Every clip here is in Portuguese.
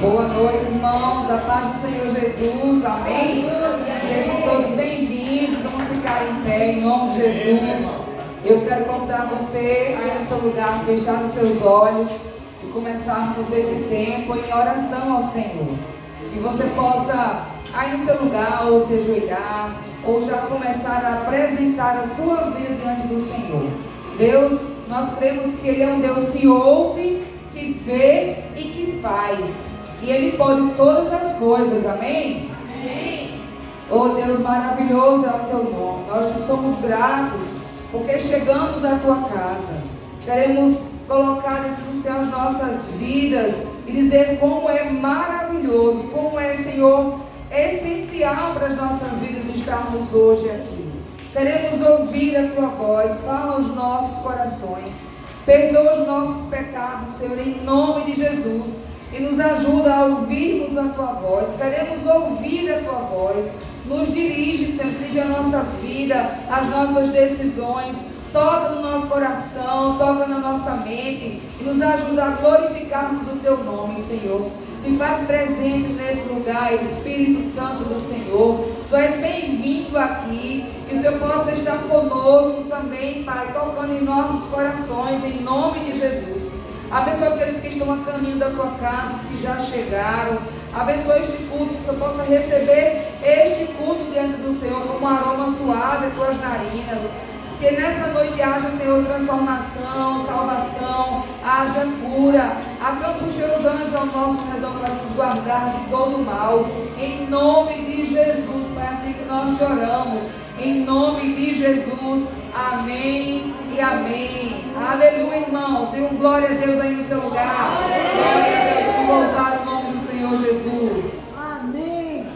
Boa noite, irmãos. A paz do Senhor Jesus. Amém? Sejam todos bem-vindos. Vamos ficar em pé em nome de Jesus. Eu quero convidar você aí no seu lugar, fechar os seus olhos e começarmos esse tempo em oração ao Senhor. Que você possa aí no seu lugar ou se ajoelhar ou já começar a apresentar a sua vida diante do Senhor. Deus, nós cremos que Ele é um Deus que ouve, que vê e que faz. E Ele pode todas as coisas, amém? Amém. Oh Deus, maravilhoso é o Teu nome. Nós te somos gratos porque chegamos à Tua casa. Queremos colocar diante do Senhor as nossas vidas e dizer como é maravilhoso, como é, Senhor, essencial para as nossas vidas estarmos hoje aqui. Queremos ouvir a Tua voz, fala aos nossos corações, perdoa os nossos pecados, Senhor, em nome de Jesus. E nos ajuda a ouvirmos a Tua voz. Queremos ouvir a Tua voz. Nos dirige, Senhor, dirige a nossa vida, as nossas decisões. Toca no nosso coração, toca na nossa mente. E nos ajuda a glorificarmos o Teu nome, Senhor. Se faz presente nesse lugar, Espírito Santo do Senhor. Tu és bem-vindo aqui. Que o Senhor possa estar conosco também, Pai, tocando em nossos corações, em nome de Jesus. Abençoa aqueles que estão a caminho da Tua casa, os que já chegaram. Abençoa este culto, que eu possa receber este culto diante do Senhor como um aroma suave às Tuas narinas. Que nessa noite haja, Senhor, transformação, salvação, haja cura. Acampa os Teus anjos ao nosso redor para nos guardar de todo mal. Em nome de Jesus, Pai, assim que nós te oramos. Em nome de Jesus. Amém e amém. Aleluia, irmãos. Dê um glória a Deus aí no seu lugar. Glória a Deus. Vamos louvar o nome do Senhor Jesus. Amém.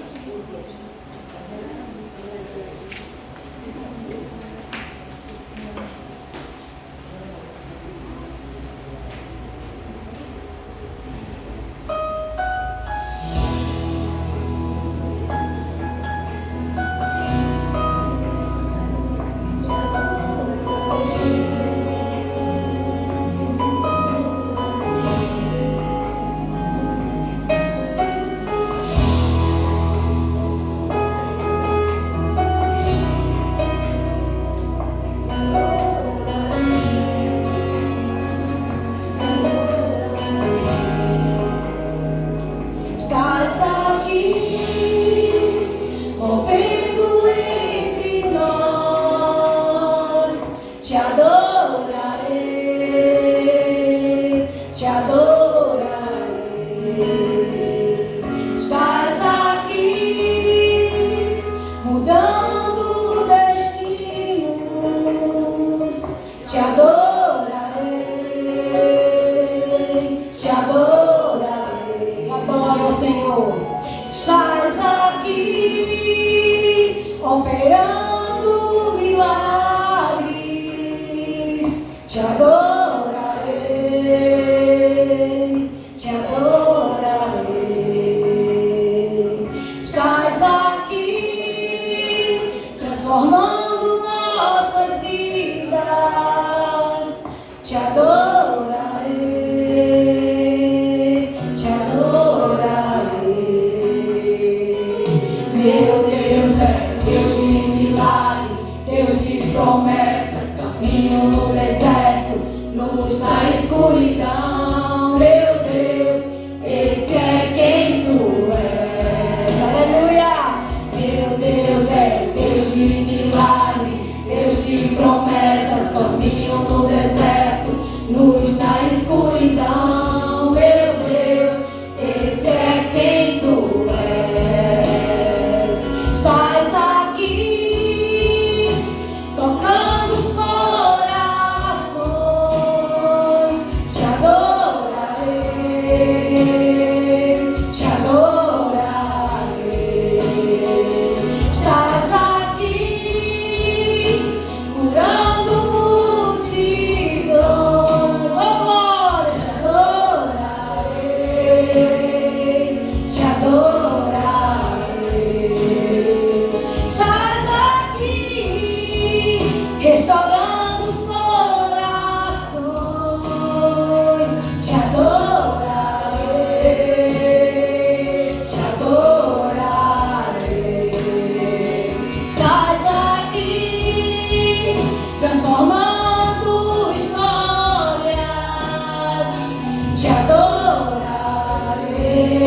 Escuridão, meu Deus,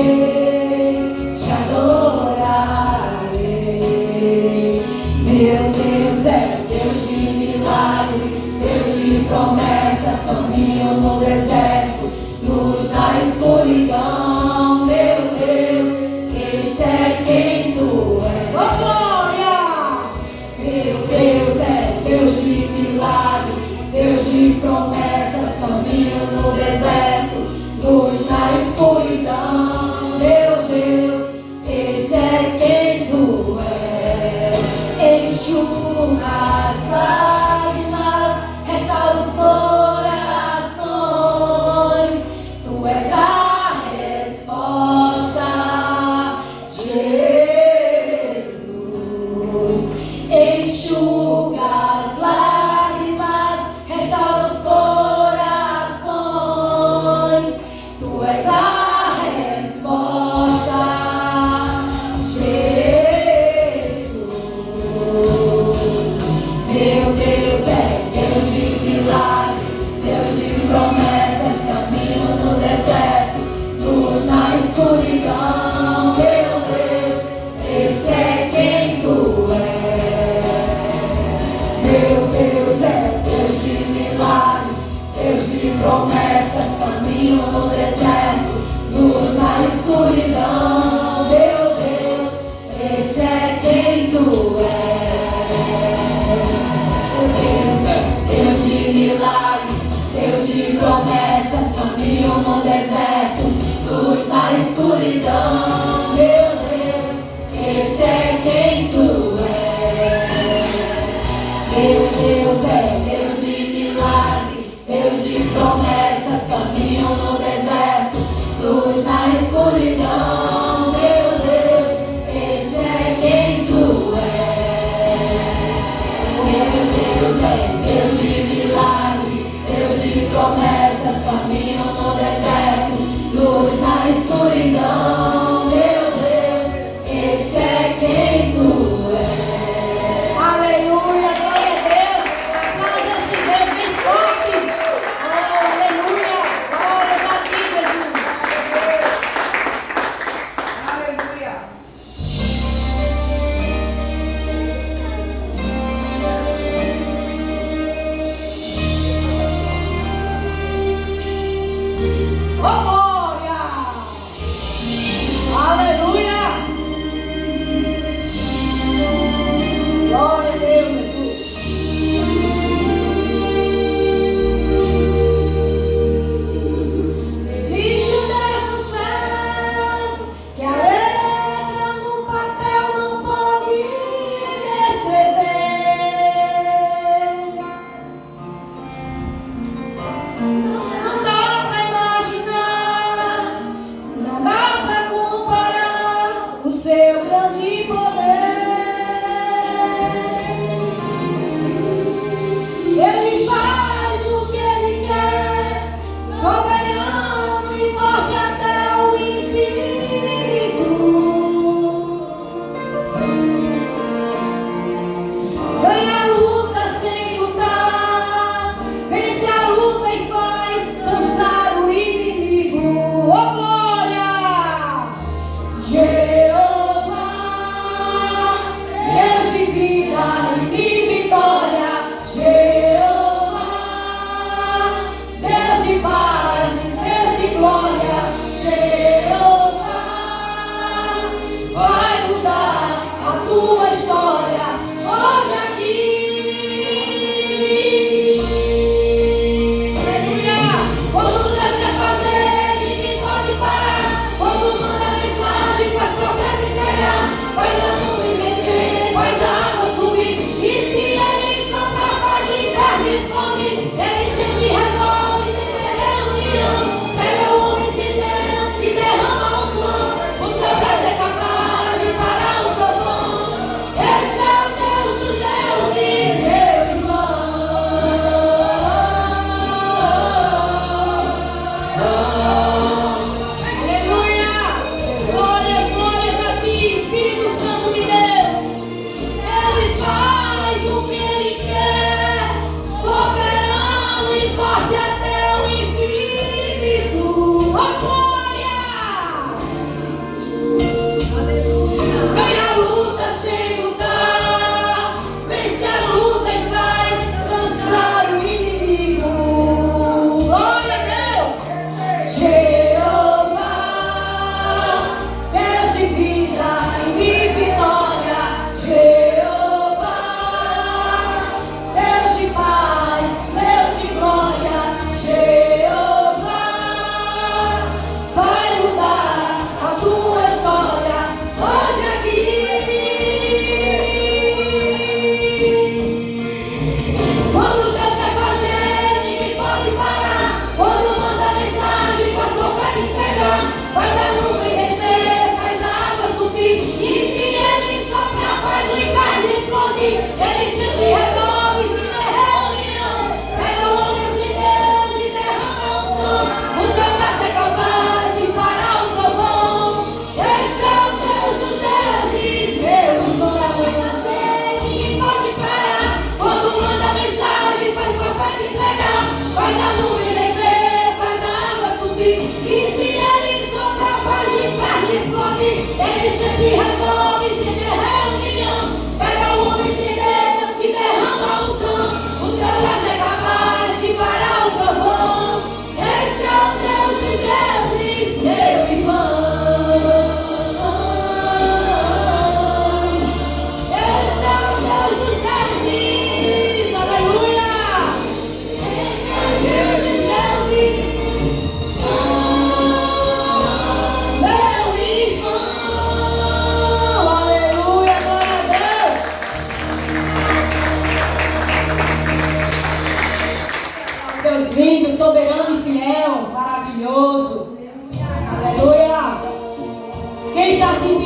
te adorarei. Meu Deus é Deus de milagres, Deus de promessas, caminho no deserto, luz na escuridão. Meu Deus, este é quem tu és. Oh, glória! Meu Deus é Deus de milagres, Deus de promessas, caminho no deserto, luz na escuridão. Meu Deus, esse é quem tu és. Enxuga as lágrimas, restaura os corações. Tu és a resposta, Jesus. Enxuga as lágrimas, restaura os corações. Tu és a resposta, Jesus. Meu Deus é Deus de milagres, Deus de promessas, caminho no deserto, luz na escuridão. Meu Deus, esse é quem tu és. Meu Deus é Deus de milagres, Deus de promessas, caminho no deserto, luz na escuridão. Meu Deus, esse é quem tu és. Meu Deus é Deus de milagres, Deus de promessas, caminho no deserto, luz na escuridão. Meu Deus, esse é quem tu és. Meu Deus é Deus de milagres, Deus de promessas, caminho no deserto, luz na escuridão. Meu Deus, esse é quem tu és. Meu Deus é Deus de milagres, Deus de promessas, caminho no deserto, luz na escuridão. Meu Deus, esse é quem tu és. Aleluia, glória a Deus. Aplauda esse Deus bem forte. Oh, aleluia. Glória a ti, Jesus. Aleluia. Oh, glória.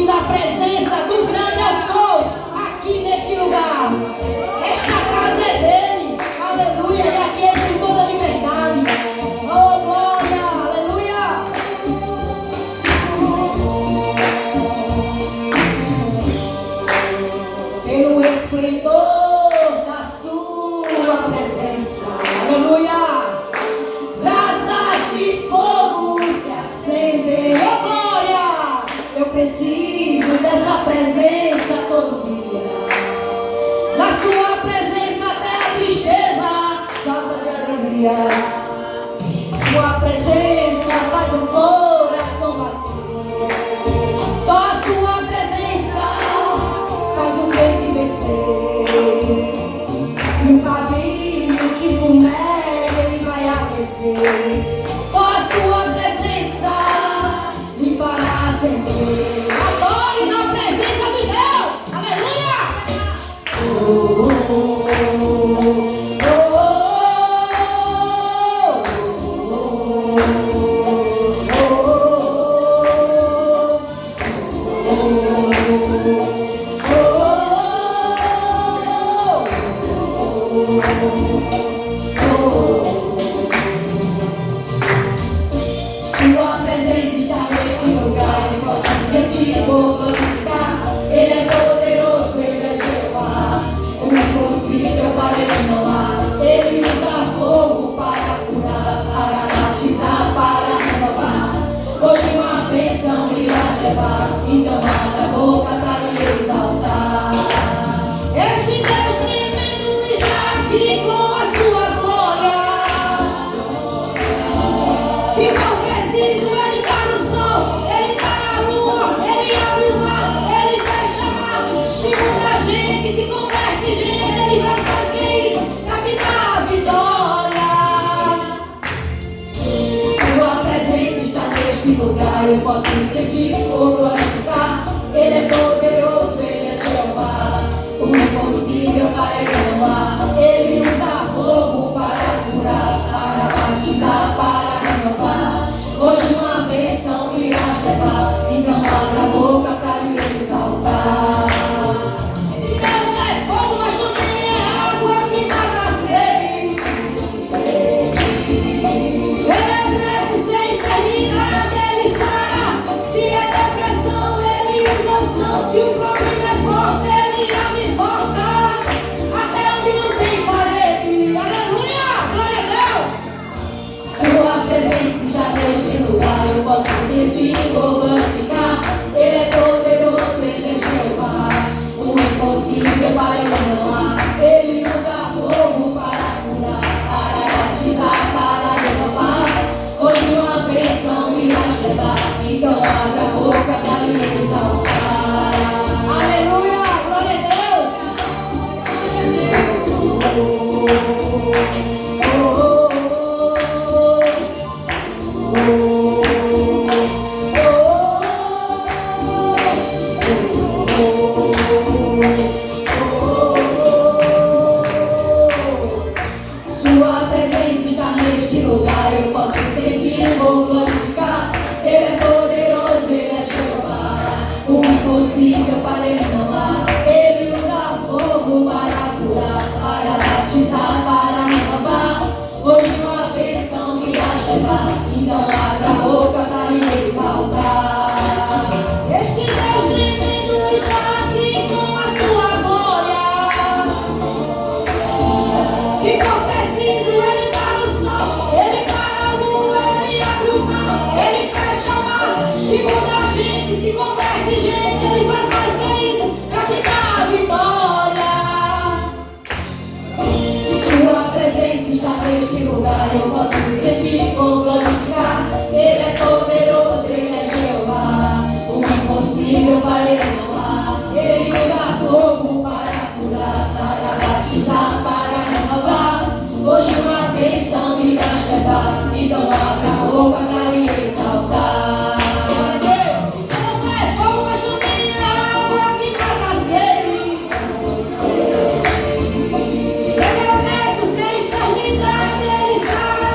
da presença do grande eu sou aqui neste lugar. Esta casa é dele, aleluia, e aqui ele tem toda a liberdade. Oh, glória, aleluia. Pelo esplendor da sua presença, aleluia, brasas de fogo se acendem. Oh, glória, eu preciso dessa presença todo dia. Na sua presença até a tristeza salta de alegria. Sua presença faz o coração bater. Só a sua presença faz o crente vencer. E o pavio que fumega ele vai aquecer. Só a sua presença me fará acender. Adore na presença de Deus. Aleluia! Sua presença está neste lugar, eu posso sentir, vou glorificar. Ele é poderoso, ele é Jeová. O impossível para ele não há. Ele usa fogo para curar, para batizar, para renovar. Hoje uma bênção irá levar, então abra a boca para lhe exaltar. Este Deus tremendo está aqui com a sua glória. Se for preciso, ele para o sol, ele para a lua, ele abre o mar, ele fecha o mar. Se muda a gente, se converte gente, ele faz mais que isso pra te dar a vitória. Sua presença está neste lugar, eu posso me sentir, vou glorificar. Ele é poderoso, ele é Jeová. O impossível para ele não há. Ele usa fogo para curar, para batizar, para renovar. Hoje uma bênção irá levar, então abra a boca para lhe exaltar. Deus é fogo, mas também é água que mata a sede. Ele é médico, sem enfermidade, ele sara. Se é depressão, ele usa unção. Se o problema é forte, ele abre porta. Até onde não tem parede. Aleluia, glória a Deus. Sua presença já neste lugar, eu posso sentir, vou glorificar. Ele é poderoso, ele é Jeová. O impossível para ele não há. Ele usa fogo para curar, para batizar, para renovar. Hoje uma bênção irá levar, então abra a boca para lhe exaltar. Aleluia, glória a Deus. Sua presença está neste lugar, eu posso sentir, vou glorificar. Ele é poderoso, ele é Jeová. O impossível para ele não há. Ele usa fogo para curar, para batizar, para renovar. Hoje uma bênção irá levar, então abra a boca para lhe exaltar. Este Deus tremendo está aqui com a sua glória. Se for preciso, ele para o sol, ele para a lua, ele abre o mar, ele fecha o mar. Se muda a gente, se converte gente, ele faz mais que isso pra te dar a vitória. Sua presença está neste lugar, eu posso me sentir, vou glorificar. Ele é poderoso, ele é Jeová. O impossível para ele não há. Ele usa fogo para curar, para batizar, para renovar. Hoje uma bênção irá levar, então abra a boca para lhe exaltar. Deus é fogo, mas também é água que mata a sede. Ele é médico, sem enfermidade, ele sara.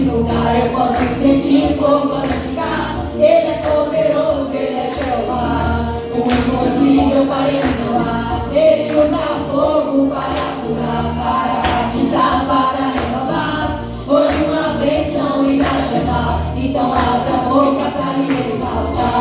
lugar eu posso sentir como glorificar. Ele é poderoso, Ele é Jeová. O impossível para Ele não há. Ele usa fogo para curar, para batizar, para renovar. Hoje uma bênção irá chegar, então abra a boca para lhe exaltar.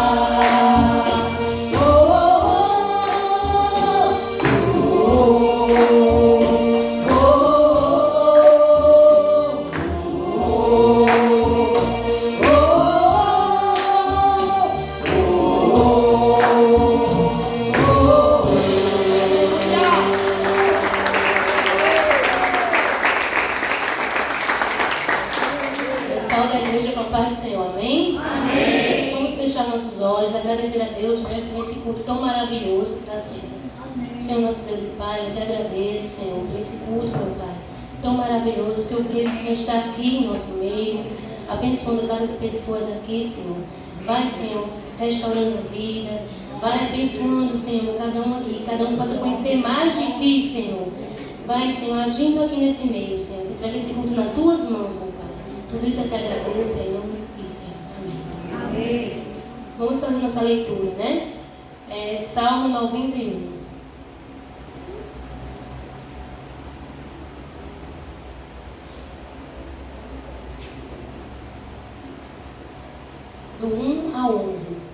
Agradecer a Deus, né, por esse culto tão maravilhoso que está sendo. Senhor, nosso Deus e Pai, eu te agradeço, Senhor, por esse culto, meu Pai, tão maravilhoso, que eu creio que o Senhor está aqui em nosso meio, abençoando cada pessoa aqui, Senhor. Vai, Senhor, restaurando vida, vai abençoando, Senhor, cada um aqui, cada um possa conhecer mais de Ti, Senhor. Vai, Senhor, agindo aqui nesse meio, Senhor, que traga esse culto nas Tuas mãos, meu Pai. Tudo isso eu te agradeço, em nome de Ti, Senhor. Amém. Amém. Vamos fazer nossa leitura, né? Salmo 91. Do 1 a 11.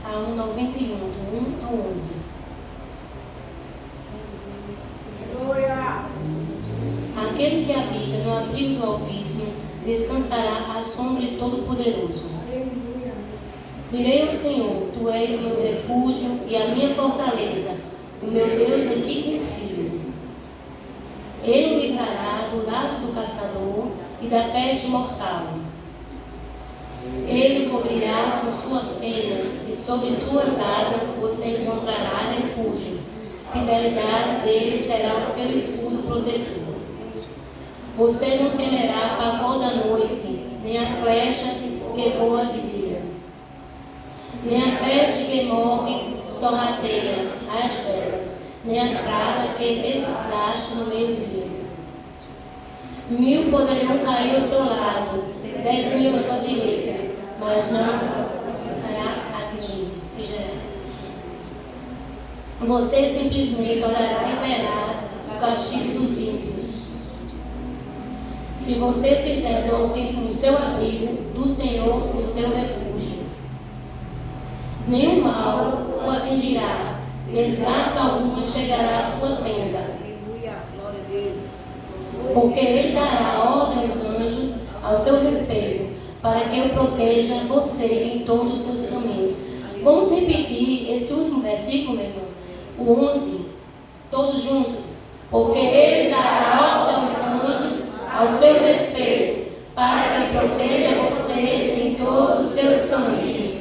Salmo 91, do 1 ao 11. Aquele que habita no abrigo do Altíssimo descansará à sombra de Todo-Poderoso. Direi ao Senhor, Tu és o meu refúgio e a minha fortaleza, o meu Deus em que confio. Ele o livrará do laço do caçador e da peste mortal. Ele o cobrirá com suas penas e sob suas asas você encontrará refúgio. Fidelidade dele será o seu escudo protetor. Você não temerá pavor da noite, nem a flecha que voa de dia, nem a peste que move sorrateia as terras, nem a praga que desgaste no meio-dia. 1000 poderão cair ao seu lado, 10.000 à sua direita, mas não poderá atingir. Você simplesmente olhará e verá o castigo dos ímpios. Se você fizer do Altíssimo o seu abrigo, do Senhor o seu refúgio, nenhum mal o atingirá, desgraça alguma chegará à sua tenda. Porque Ele dará ordem aos anjos ao seu respeito, para que o proteja você em todos os seus caminhos. Vamos repetir esse último versículo, meu irmão? O 11, todos juntos. Porque Ele dará ordem aos anjos ao seu respeito, para que proteja você em todos os seus caminhos.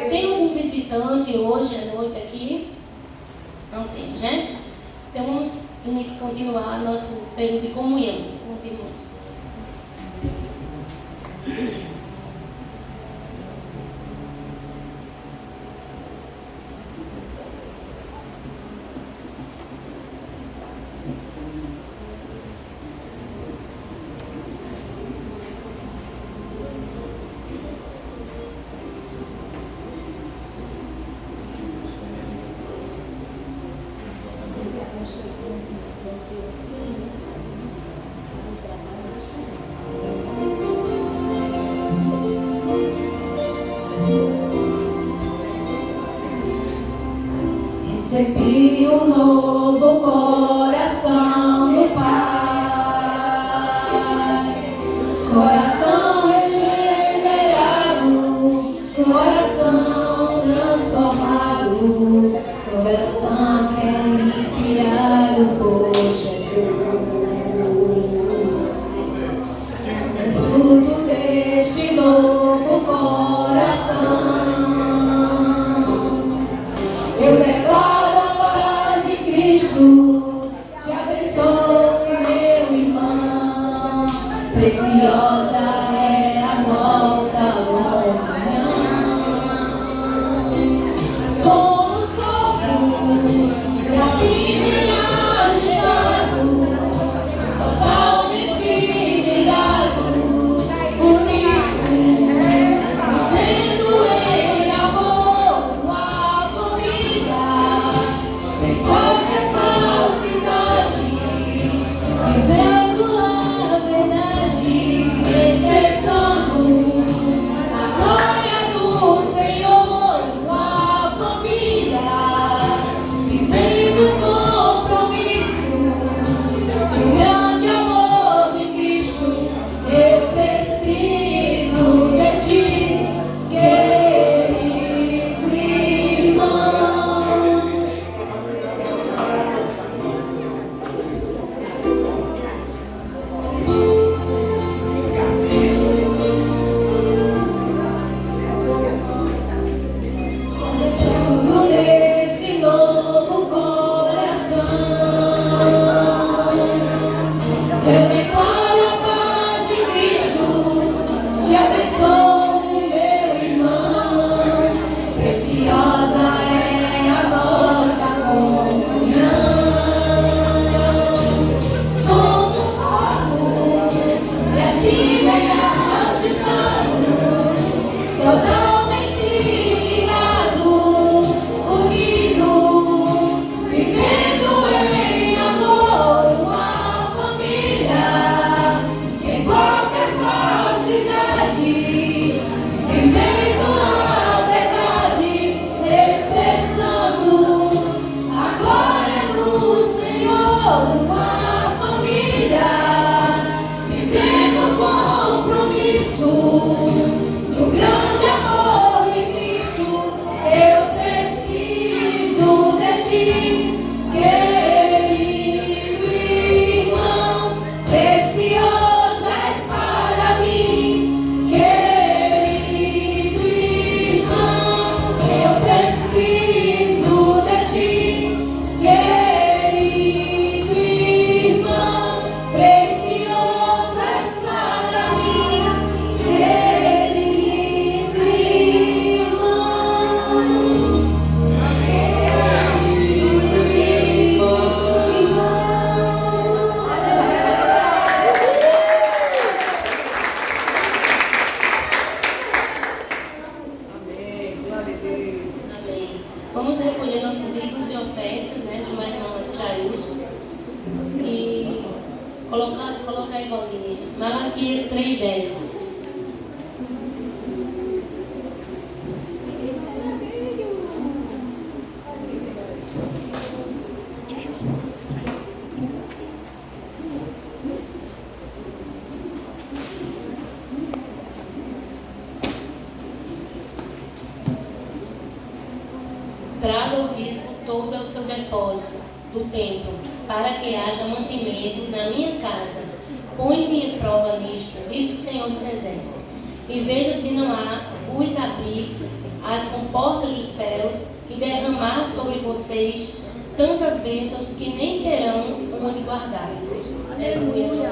Tem algum visitante hoje à noite aqui? Não temos, né? Então vamos continuar nosso período de comunhão com os irmãos. Recebi um novo coração do Pai, coração regenerado, coração transformado, coração que é preciosa é a nossa comunhão. Somos corpos e assim ajustados, totalmente ligados, unidos, vivendo em amor a família, sem qualquer falsidade, vivendo a verdade, expressando a glória do Senhor, a família, vivendo o compromisso de um grande amor de Cristo. Eu preciso de ti, querido irmão. Tudo nesse novo coração, eu declaro a paz de Cristo, te abençoo, meu irmão. Preciosa é a nossa comunhão. Somos corpos e assim bem ajustados, totalmente ligados, unidos, vivendo em amor a família, sem qualquer falsidade, vivendo a verdade, expressando a glória do Senhor, uma família, vivendo o compromisso do grande amor de Cristo. Eu preciso de ti, querido irmão. Preciosa és para mim, querido irmão. Eu preciso de ti, querido irmão. Preciosa és para mim, querido irmão. Amém. Glória a Deus. Amém. Vamos recolher nossos dízimos e ofertas, né, de uma irmã de Jailson. E colocar aí, Valdinha, Malaquias 3:10. Traga o dízimo todo ao seu depósito do templo, para que haja mantimento na minha casa. Põe-me em prova nisto, diz o Senhor dos Exércitos, e veja se não há vos abrir as comportas dos céus e derramar sobre vocês tantas bênçãos que nem terão onde guardá-las. Aleluia.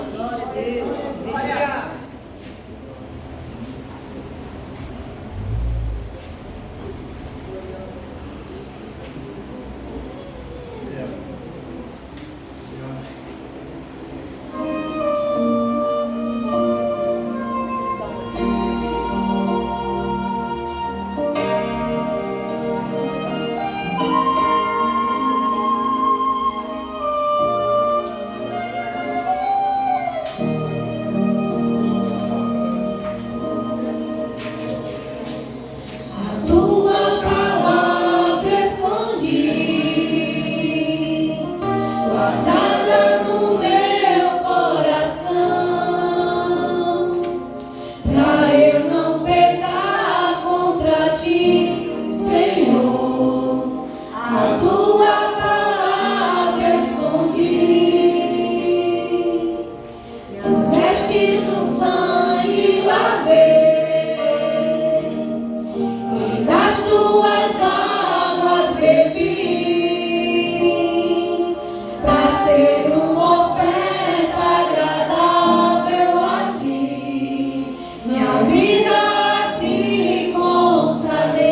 vida te consagrei.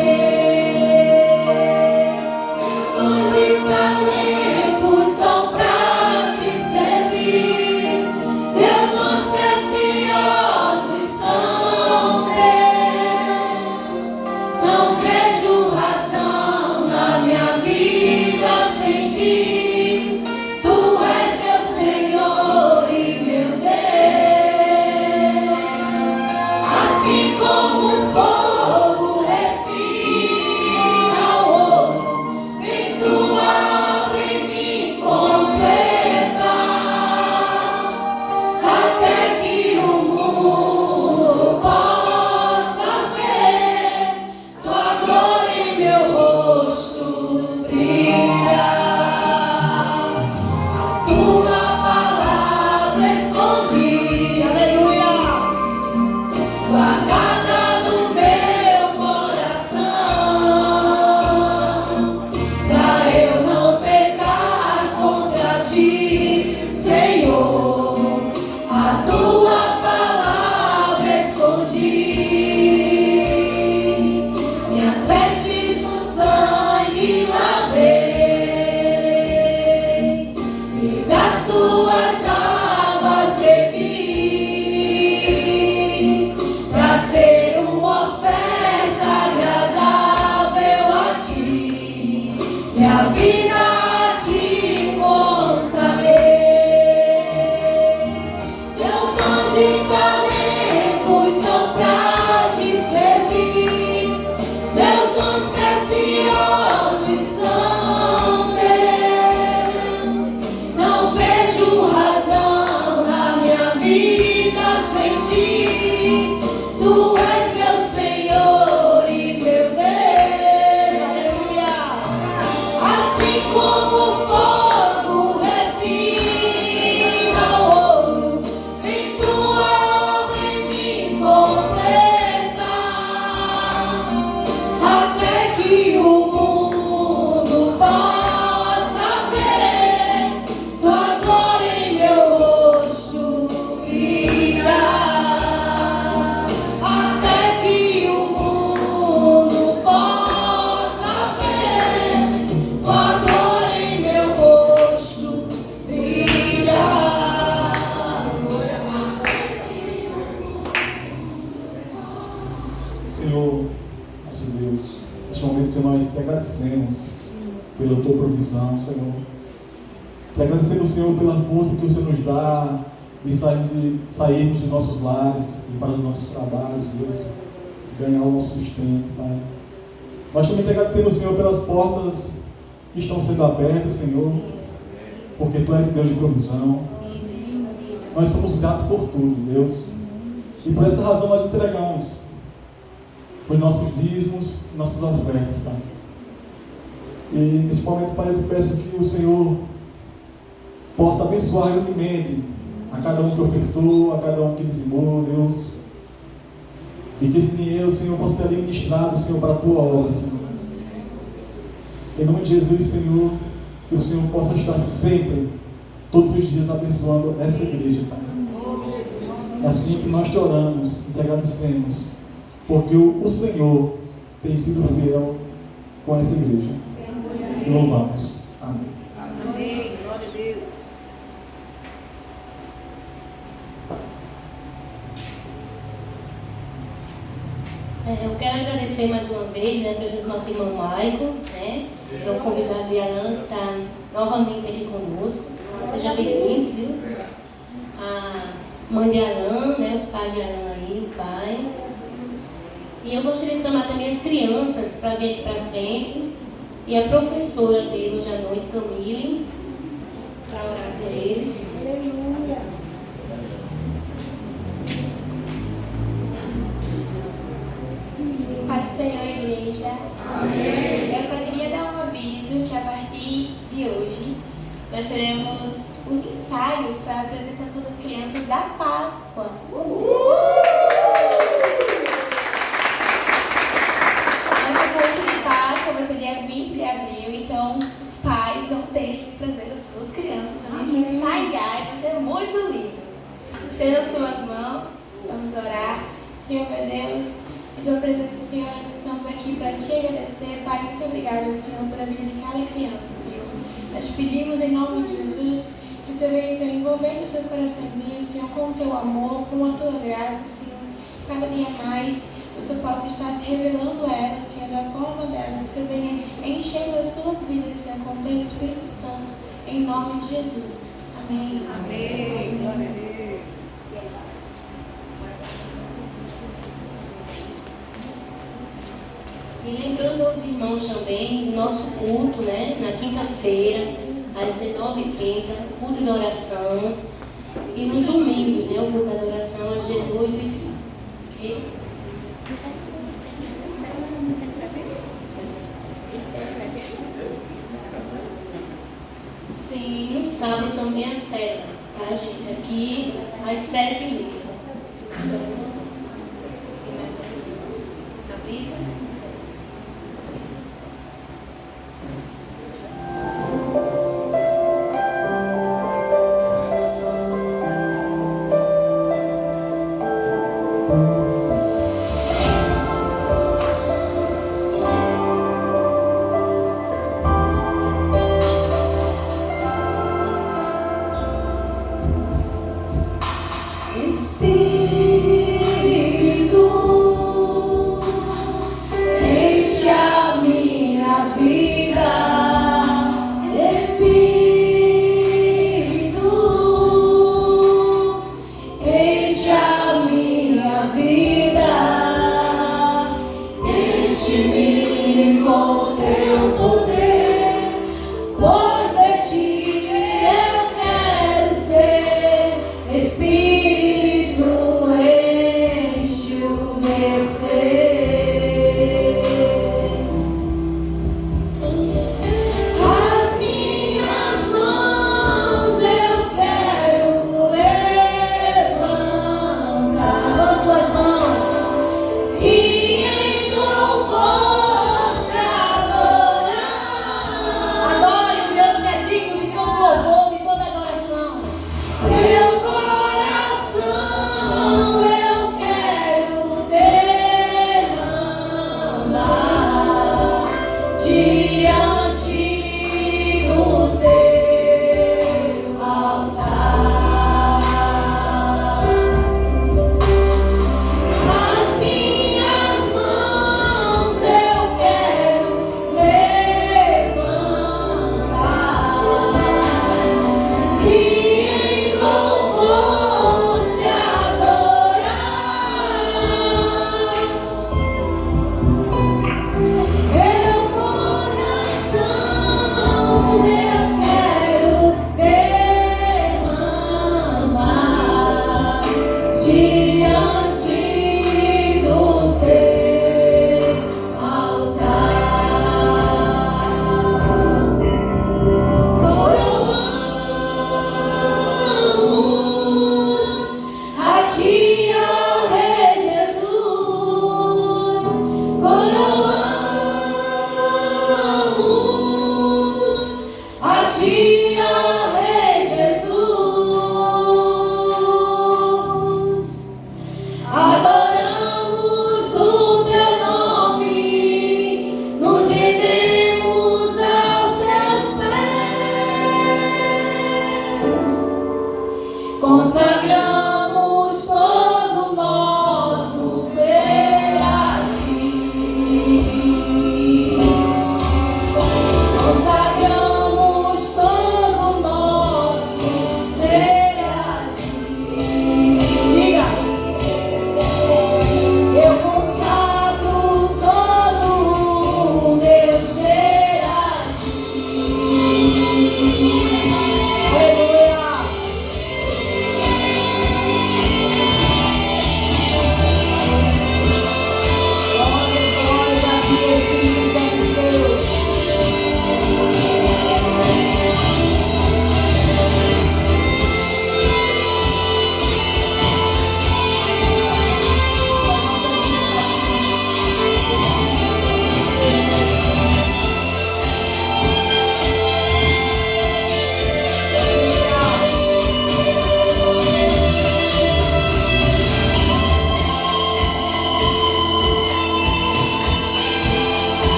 Meus dons e talentos são pra te servir. Meus dons preciosos são teus. Não vejo razão na minha vida sem ti. Tu és meu Senhor e meu Deus. Assim como o fogo refina o ouro, vem tua obra em mim completa, até que o mundo possa ver tua glória em meu rosto brilhar. A tua palavra escondida, aleluia, guardada no meu coração, pra eu não pecar contra ti, Senhor. A tua palavra escondi, minhas vestes no sangue lavei, e das tuas águas bebi, pra ser uma oferta agradável a ti. Minha vida te consagrei. Meus dons e talentos são pra te servir. Meus dons preciosos são teus. Não vejo razão na minha vida sem ti. Tu és meu Senhor e meu Deus, aleluia. Assim como o fogo refina o ouro, vem tua obra em mim completa, até que o mundo possa ver tua glória em meu rosto brilhar, até que o mundo possa ver tua glória em meu rosto brilhar. Senhor, nosso Deus, neste momento, Senhor, nós te agradecemos pela tua provisão, Senhor. Te agradecemos, Senhor, pela força que o Senhor nos dá de sairmos dos nossos lares e para os nossos trabalhos, Deus, ganhar o nosso sustento, Pai. Nós também te agradecemos, Senhor, pelas portas que estão sendo abertas, Senhor, porque tu és Deus de provisão. Nós somos gratos por tudo, Deus. E por essa razão nós entregamos os nossos dízimos, nossas ofertas, Pai. E nesse momento, Pai, eu te peço que o Senhor possa abençoar grandemente a cada um que ofertou, a cada um que dizimou, Deus. E que esse dinheiro, Senhor, possa ser ministrado, Senhor, para a tua obra, Senhor. Em nome de Jesus, Senhor, que o Senhor possa estar sempre, todos os dias, abençoando essa igreja, Pai. É assim que nós te oramos e te agradecemos, porque o Senhor tem sido fiel com essa igreja. E louvamos. Amém. Amém. Glória a Deus. Eu quero agradecer mais uma vez, né, a presença do nosso irmão Maicon, né, que é o convidado de Alan, que está novamente aqui conosco. Seja bem-vindo, viu? A mãe de Alan, né, os pais de Alan aí, o pai. E eu gostaria de chamar também as crianças para vir aqui para frente. E a professora dele hoje à noite, Camille, para orar por eles. Paz do Senhor, igreja. Amém. Eu só queria dar um aviso que a partir de hoje nós teremos os ensaios para a apresentação das crianças da Páscoa. Nosso culto de Páscoa vai ser dia 20 de abril, então os pais não deixem de trazer as suas crianças para a gente ensaiar, vai ser muito lindo. Estenda suas mãos, vamos orar. Senhor, meu Deus, em Tua presença, Senhor, nós estamos aqui para Te agradecer. Pai, muito obrigada, Senhor, pela vida de cada criança, Senhor. Nós te pedimos em nome de Jesus que o Senhor venha, Senhor, envolvendo os seus coraçõezinhos, Senhor, com o Teu amor, com a Tua graça, Senhor. Cada dia mais o Senhor possa estar se revelando a elas, Senhor, da forma delas. Que o Senhor venha enchendo as suas vidas, Senhor, com o Teu Espírito Santo, em nome de Jesus. Amém. Amém. Glória a Deus. E lembrando aos irmãos também do nosso culto, né? Na quinta-feira, às 19h30, culto de oração. E nos domingos, né? O culto da oração às 18h30. Ok? Sim, no sábado também a célula, tá, gente? Aqui às 7h30. Avisa? Suas mãos e em louvor.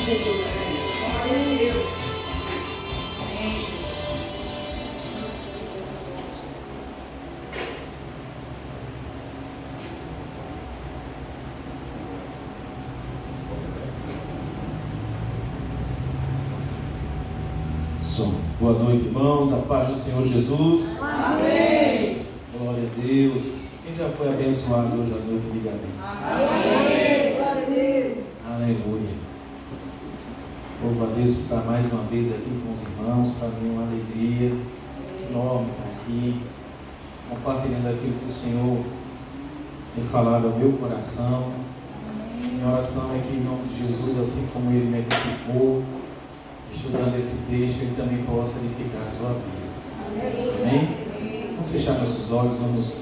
Jesus. Boa noite, irmãos. A paz do Senhor Jesus. Amém. Glória a Deus. Quem já foi abençoado hoje à noite, diga amém. Amém. Glória a Deus. Aleluia. Louvo a Deus por estar mais uma vez aqui com os irmãos. Para mim é uma alegria enorme estar aqui, compartilhando aquilo que o Senhor tem falado ao meu coração. Minha oração é que, em nome de Jesus, assim como Ele me edificou, estudando esse texto, Ele também possa edificar a sua vida. Amém? Vamos fechar nossos olhos, vamos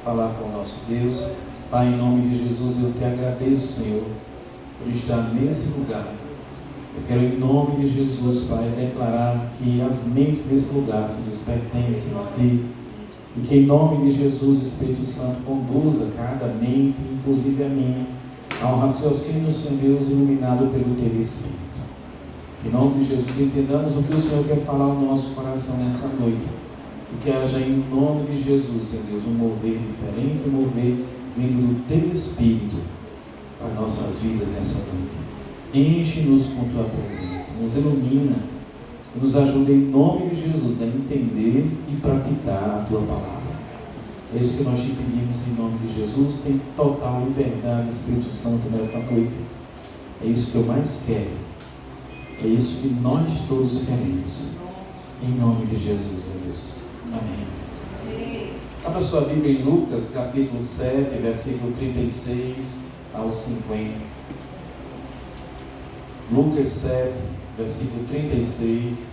falar com o nosso Deus. Pai, em nome de Jesus, eu te agradeço, Senhor, por estar nesse lugar. Eu quero, em nome de Jesus, Pai, declarar que as mentes desse lugar se nos pertencem a Ti. E que, em nome de Jesus, o Espírito Santo conduza cada mente, inclusive a minha, ao raciocínio, Senhor Deus, iluminado pelo Teu Espírito. Em nome de Jesus, entendamos o que o Senhor quer falar no nosso coração nessa noite. E que haja, em nome de Jesus, Senhor Deus, um mover diferente, um mover vindo do Teu Espírito para nossas vidas nessa noite. Enche-nos com Tua presença, nos ilumina, nos ajuda, em nome de Jesus, a entender e praticar a Tua palavra. É isso que nós te pedimos, em nome de Jesus. Tem total liberdade, Espírito Santo, nessa noite. É isso que eu mais quero. É isso que nós todos queremos. Em nome de Jesus, meu Deus. Amém. Abra sua Bíblia em Lucas, capítulo 7, versículo 36 ao 50. Lucas 7, versículo 36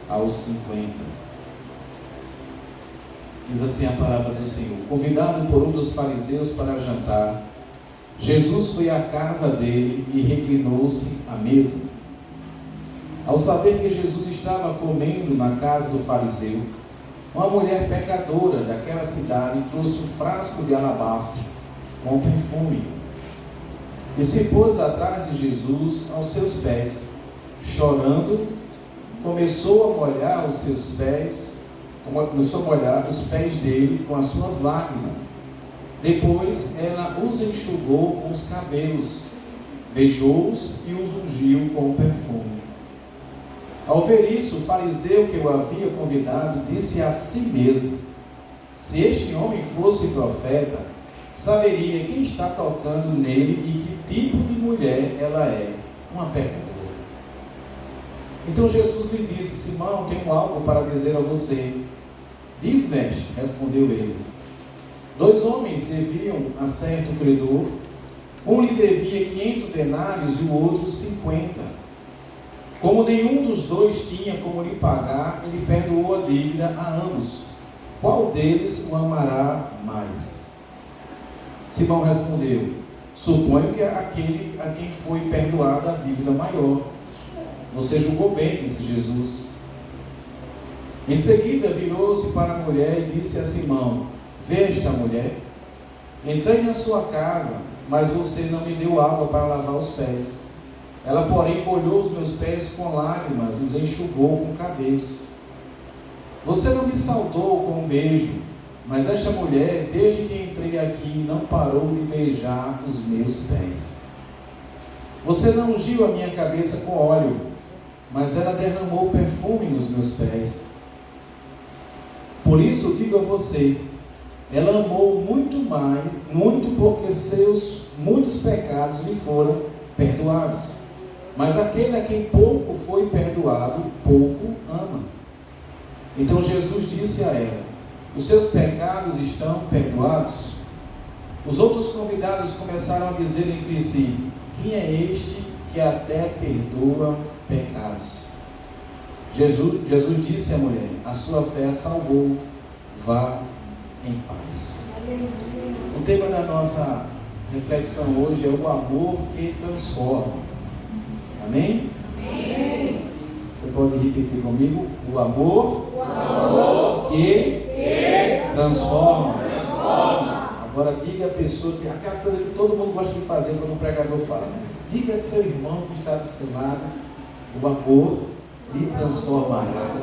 ao 50. Diz assim a palavra do Senhor: convidado por um dos fariseus para jantar, Jesus foi à casa dele e reclinou-se à mesa. Ao saber que Jesus estava comendo na casa do fariseu, uma mulher pecadora daquela cidade trouxe um frasco de alabastro com perfume e se pôs atrás de Jesus aos seus pés. Chorando, começou a molhar os pés dele com as suas lágrimas. Depois ela os enxugou com os cabelos, beijou-os e os ungiu com o perfume. Ao ver isso, o fariseu que o havia convidado disse a si mesmo: se este homem fosse profeta, saberia quem está tocando nele e que tipo de mulher ela é, uma pecadora. Então Jesus lhe disse: Simão, tenho algo para dizer a você. Diz, mestre, respondeu ele. 2 homens deviam a certo credor. Um lhe devia 500 denários e o outro 50. Como nenhum dos dois tinha como lhe pagar, ele perdoou a dívida a ambos. Qual deles o amará mais? Simão respondeu: suponho que é aquele a quem foi perdoada a dívida maior. Você julgou bem, disse Jesus. Em seguida virou-se para a mulher e disse a Simão: vê esta mulher? Entrei na sua casa, mas você não me deu água para lavar os pés. Ela, porém, molhou os meus pés com lágrimas e os enxugou com cabelos. Você não me saudou com um beijo, mas esta mulher, desde que entrei aqui, não parou de beijar os meus pés. Você não ungiu a minha cabeça com óleo, mas ela derramou perfume nos meus pés. Por isso digo a você, ela amou muito porque seus muitos pecados lhe foram perdoados. Mas aquele a quem pouco foi perdoado, pouco ama. Então Jesus disse a ela: os seus pecados estão perdoados? Os outros convidados começaram a dizer entre si: quem é este que até perdoa pecados? Jesus disse à mulher: a sua fé a salvou, vá em paz. O tema da nossa reflexão hoje é o amor que transforma. Amém? Amém. Você pode repetir comigo? O amor que transforma. Agora diga a pessoa que aquela coisa que todo mundo gosta de fazer quando o pregador fala, né? Diga a seu irmão que está do seu lado: o amor lhe transformará.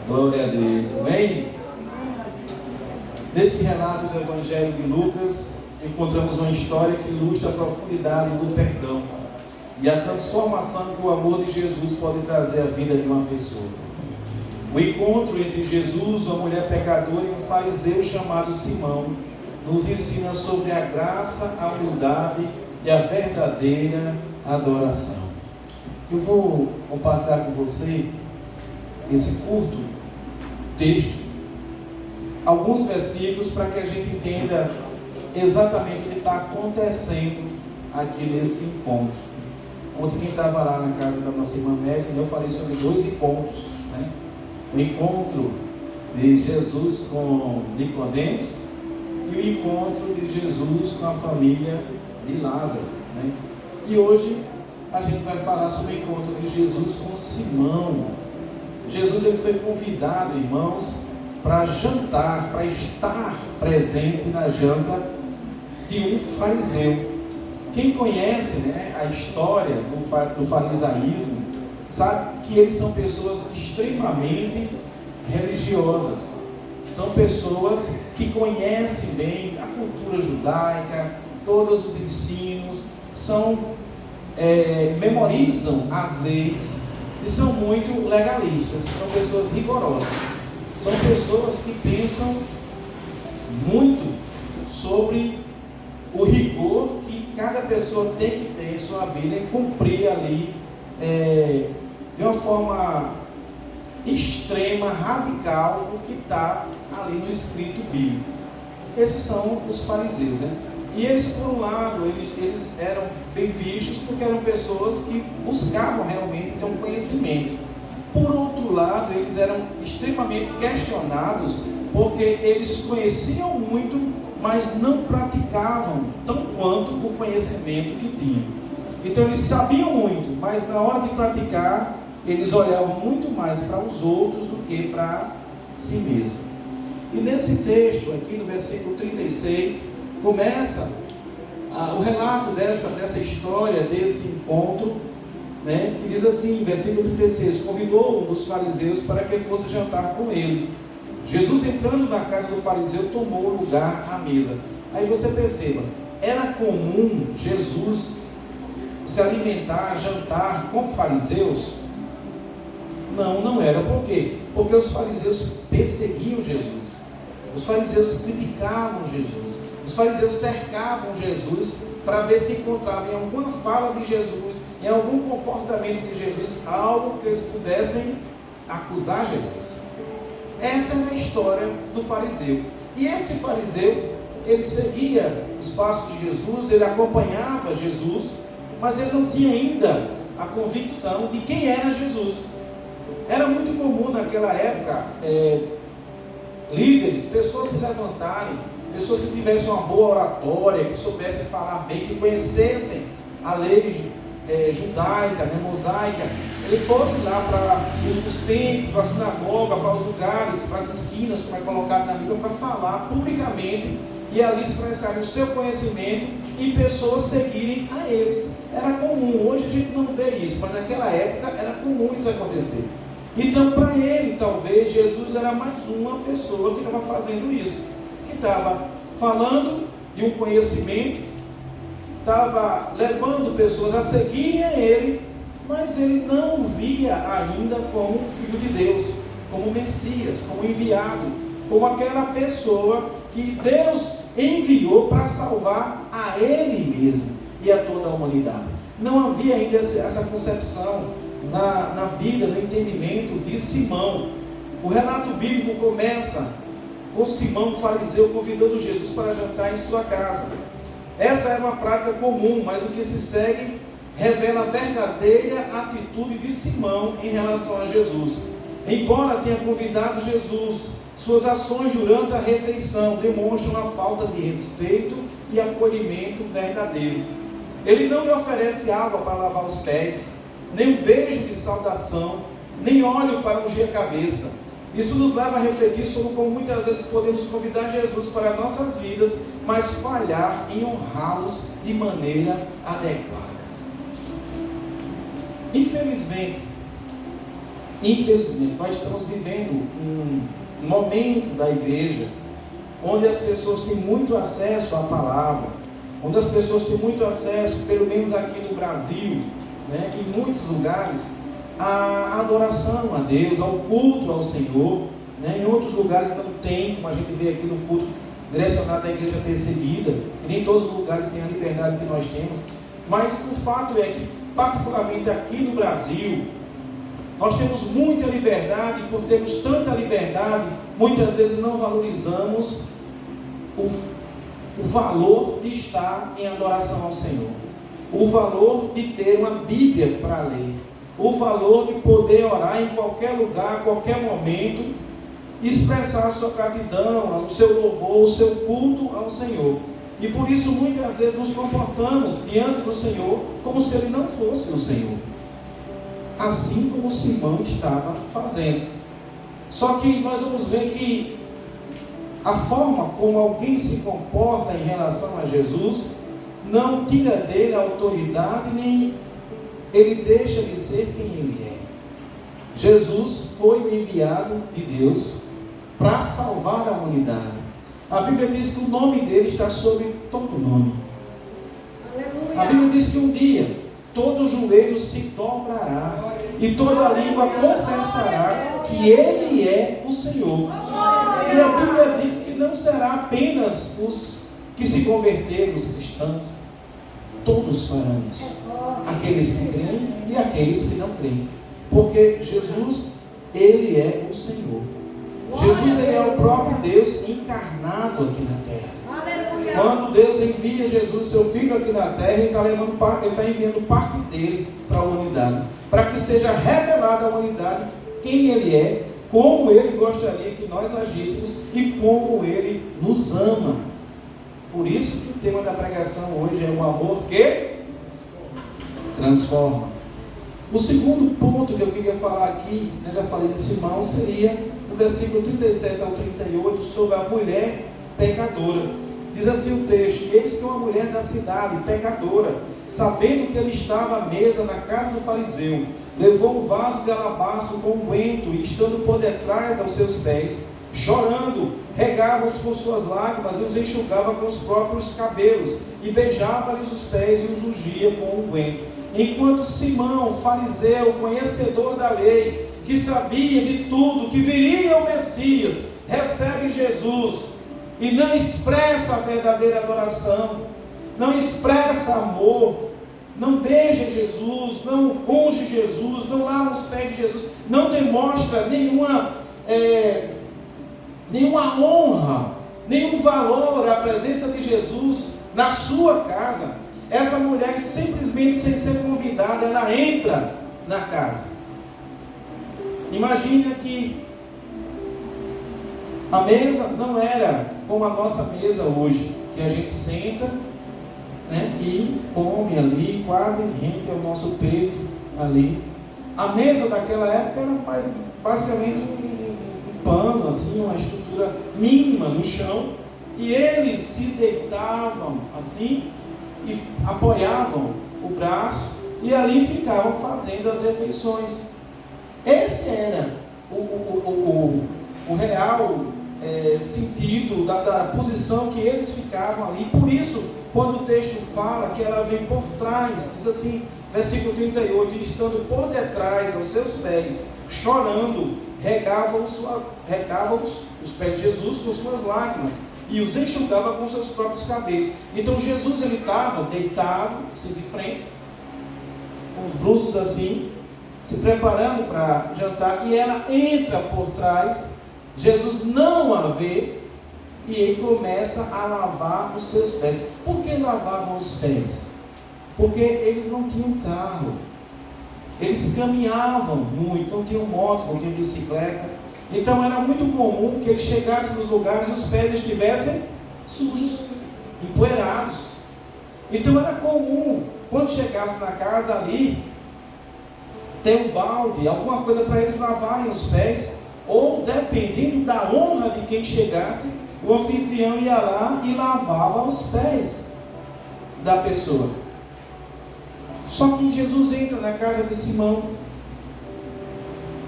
Glória a Deus, amém? Nesse relato do Evangelho de Lucas, encontramos uma história que ilustra a profundidade do perdão e a transformação que o amor de Jesus pode trazer à vida de uma pessoa. O encontro entre Jesus, uma mulher pecadora, e um fariseu chamado Simão nos ensina sobre a graça, a humildade e a verdadeira adoração. Eu vou compartilhar com você esse curto texto, alguns versículos, para que a gente entenda exatamente o que está acontecendo aqui nesse encontro. Ontem, quem estava lá na casa da nossa irmã Messi, eu falei sobre 2 encontros, né? O encontro de Jesus com Nicodemos e o encontro de Jesus com a família de Lázaro, né? E hoje a gente vai falar sobre o encontro de Jesus com Simão. Jesus, ele foi convidado, irmãos, para jantar, para estar presente na janta de um fariseu. Quem conhece, né, a história do farisaísmo, sabe que eles são pessoas extremamente religiosas. São pessoas que conhecem bem a cultura judaica, todos os ensinos, memorizam as leis e são muito legalistas. São pessoas rigorosas. São pessoas que pensam muito sobre o rigor que cada pessoa tem que ter em sua vida e cumprir ali de uma forma extrema, radical, o que está ali no escrito bíblico. Esses são os fariseus, né? E eles, por um lado, eles eram bem vistos porque eram pessoas que buscavam realmente ter um conhecimento. Por outro lado, eles eram extremamente questionados porque eles conheciam muito, mas não praticavam tão quanto o conhecimento que tinham. Então eles sabiam muito, mas na hora de praticar, eles olhavam muito mais para os outros do que para si mesmos. E nesse texto, aqui no versículo 36, começa o relato dessa história, desse encontro, né, que diz assim, versículo 36, convidou um dos fariseus para que fosse jantar com ele. Jesus, entrando na casa do fariseu, tomou lugar à mesa. Aí você perceba, era comum Jesus se alimentar, jantar com fariseus? Não, não era. Por quê? Porque os fariseus perseguiam Jesus. Os fariseus criticavam Jesus. Os fariseus cercavam Jesus para ver se encontrava em alguma fala de Jesus, em algum comportamento de Jesus, algo que eles pudessem acusar Jesus. Essa é a história do fariseu. E esse fariseu, ele seguia os passos de Jesus, ele acompanhava Jesus, mas ele não tinha ainda a convicção de quem era Jesus. Era muito comum naquela época, líderes, pessoas se levantarem, pessoas que tivessem uma boa oratória, que soubessem falar bem, que conhecessem a lei judaica, né, mosaica. Ele fosse lá para os templos, para a sinagoga, para os lugares, para as esquinas, como é colocado na Bíblia, para falar publicamente e ali expressarem o seu conhecimento e pessoas seguirem a eles. Era comum. Hoje a gente não vê isso, mas naquela época era comum isso acontecer. Então, para ele, talvez, Jesus era mais uma pessoa que estava fazendo isso, que estava falando de um conhecimento, estava levando pessoas a seguirem a ele, mas ele não via ainda como Filho de Deus, como Messias, como enviado, como aquela pessoa que Deus enviou para salvar a ele mesmo e a toda a humanidade. Não havia ainda essa concepção na vida, no entendimento de Simão. O relato bíblico começa com Simão, o fariseu, convidando Jesus para jantar em sua casa. Essa era uma prática comum, mas o que se segue revela a verdadeira atitude de Simão em relação a Jesus. Embora tenha convidado Jesus, suas ações durante a refeição demonstram a falta de respeito e acolhimento verdadeiro. Ele não lhe oferece água para lavar os pés, nem um beijo de saudação, nem óleo para ungir a cabeça. Isso nos leva a refletir sobre como muitas vezes podemos convidar Jesus para nossas vidas, mas falhar em honrá-los de maneira adequada. Infelizmente, nós estamos vivendo um momento da igreja onde as pessoas têm muito acesso à palavra, onde as pessoas têm muito acesso, pelo menos aqui no Brasil, né, em muitos lugares, à adoração a Deus, ao culto ao Senhor, né? Em outros lugares não tem, como a gente vê aqui no culto direcionado à igreja perseguida, e nem todos os lugares têm a liberdade que nós temos, mas o fato é que, particularmente aqui no Brasil, nós temos muita liberdade, e por termos tanta liberdade, muitas vezes não valorizamos o valor de estar em adoração ao Senhor, o valor de ter uma Bíblia para ler, o valor de poder orar em qualquer lugar, a qualquer momento, expressar a sua gratidão, o seu louvor, o seu culto ao Senhor. E por isso muitas vezes nos comportamos diante do Senhor como se Ele não fosse o Senhor, assim como Simão estava fazendo. Só que nós vamos ver que a forma como alguém se comporta em relação a Jesus não tira dele a autoridade, nem ele deixa de ser quem ele é. Jesus foi enviado de Deus para salvar a humanidade. A Bíblia diz que o nome dele está sobre todo nome. Aleluia. A Bíblia diz que um dia todo joelho se dobrará e toda língua confessará que ele é o Senhor. E a Bíblia diz que não será apenas os que se converteram, os cristãos. Todos farão isso. Aqueles que creem e aqueles que não creem. Porque Jesus, Ele é o Senhor. Jesus, Ele é o próprio Deus encarnado aqui na terra. Quando Deus envia Jesus, seu Filho, aqui na terra, Ele está enviando parte dele para a humanidade. Para que seja revelada à humanidade quem Ele é, como Ele gostaria que nós agíssemos e como Ele nos ama. Por isso que o tema da pregação hoje é o amor que transforma. O segundo ponto que eu queria falar aqui, já falei de Simão, seria o versículo 37 ao 38, sobre a mulher pecadora. Diz assim o texto: e eis que uma mulher da cidade, pecadora, sabendo que ele estava à mesa na casa do fariseu, levou um vaso de alabastro com unguento, e estando por detrás aos seus pés, chorando, regava-os com suas lágrimas e os enxugava com os próprios cabelos, e beijava-lhes os pés e os ungia com unguento. Enquanto Simão, fariseu, conhecedor da lei, que sabia de tudo, que viria o Messias, recebe Jesus e não expressa a verdadeira adoração, não expressa amor, não beija Jesus, não unge Jesus, não lava os pés de Jesus, não demonstra nenhuma honra, nenhum valor à presença de Jesus na sua casa. Essa mulher, simplesmente sem ser convidada, ela entra na casa. Imagina que a mesa não era como a nossa mesa hoje, que a gente senta, né, e come ali, quase rente ao nosso peito ali. A mesa daquela época era basicamente um pano, assim, uma estrutura mínima no chão, e eles se deitavam assim e apoiavam o braço e ali ficavam fazendo as refeições. Esse era o real sentido da posição que eles ficavam ali. Por isso, quando o texto fala que ela vem por trás, diz assim, versículo 38, estando por detrás aos seus pés, chorando, regavam os pés de Jesus com suas lágrimas e os enxugava com seus próprios cabelos. Então Jesus, ele estava deitado, assim de frente, com os bruços assim, se preparando para jantar, e ela entra por trás, Jesus não a vê, e ele começa a lavar os seus pés. Por que lavavam os pés? Porque eles não tinham carro, eles caminhavam muito, não tinham moto, não tinham bicicleta. Então era muito comum que eles chegassem nos lugares e os pés estivessem sujos, empoeirados. Então era comum, quando chegasse na casa ali, ter um balde, alguma coisa para eles lavarem os pés, ou dependendo da honra de quem chegasse, o anfitrião ia lá e lavava os pés da pessoa. Só que Jesus entra na casa de Simão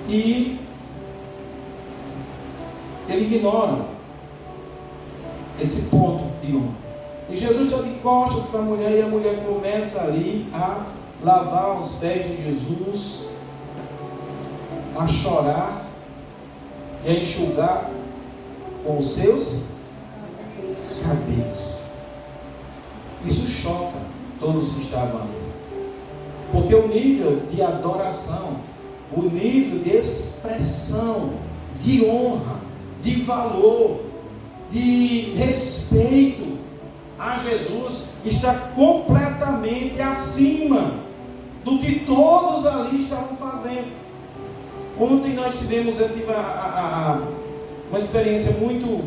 e ele ignora esse ponto de honra. E Jesus está de costas para a mulher, e a mulher começa ali a lavar os pés de Jesus, a chorar e a enxugar com os seus cabelos. Isso choca todos que estavam ali, porque o nível de adoração, o nível de expressão, de honra, de valor, de respeito a Jesus está completamente acima do que todos ali estavam fazendo. Ontem eu tive uma experiência muito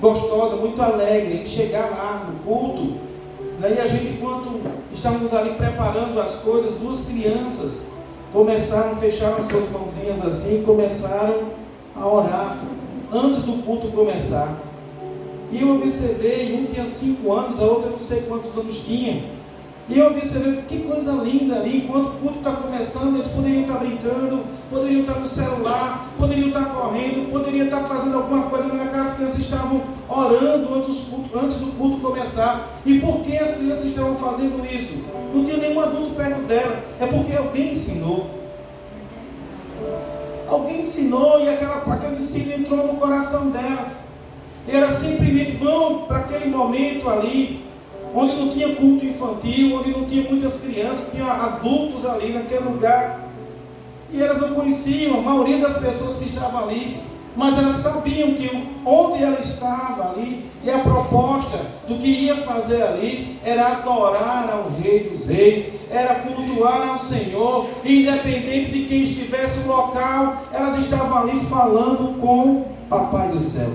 gostosa, muito alegre em chegar lá no culto, né? E a gente, enquanto estávamos ali preparando as coisas, duas crianças fecharam suas mãozinhas assim e começaram a orar antes do culto começar. E eu observei, um tinha 5 anos, a outra eu não sei quantos anos tinha. E eu observei que coisa linda ali, enquanto o culto está começando, eles poderiam estar brincando, poderiam estar no celular, poderiam estar correndo, poderiam estar fazendo alguma coisa, mas aquelas crianças estavam orando antes do culto começar. E por que as crianças estavam fazendo isso? Não tinha nenhum adulto perto delas, é porque alguém ensinou. Alguém ensinou e aquele ensino entrou no coração delas. E elas simplesmente vão para aquele momento ali, onde não tinha culto infantil, onde não tinha muitas crianças, tinha adultos ali naquele lugar. E elas não conheciam a maioria das pessoas que estavam ali, mas elas sabiam que onde ela estava ali, e a proposta do que ia fazer ali, era adorar ao Rei dos Reis, era cultuar ao Senhor, independente de quem estivesse no local, elas estavam ali falando com o Papai do Céu.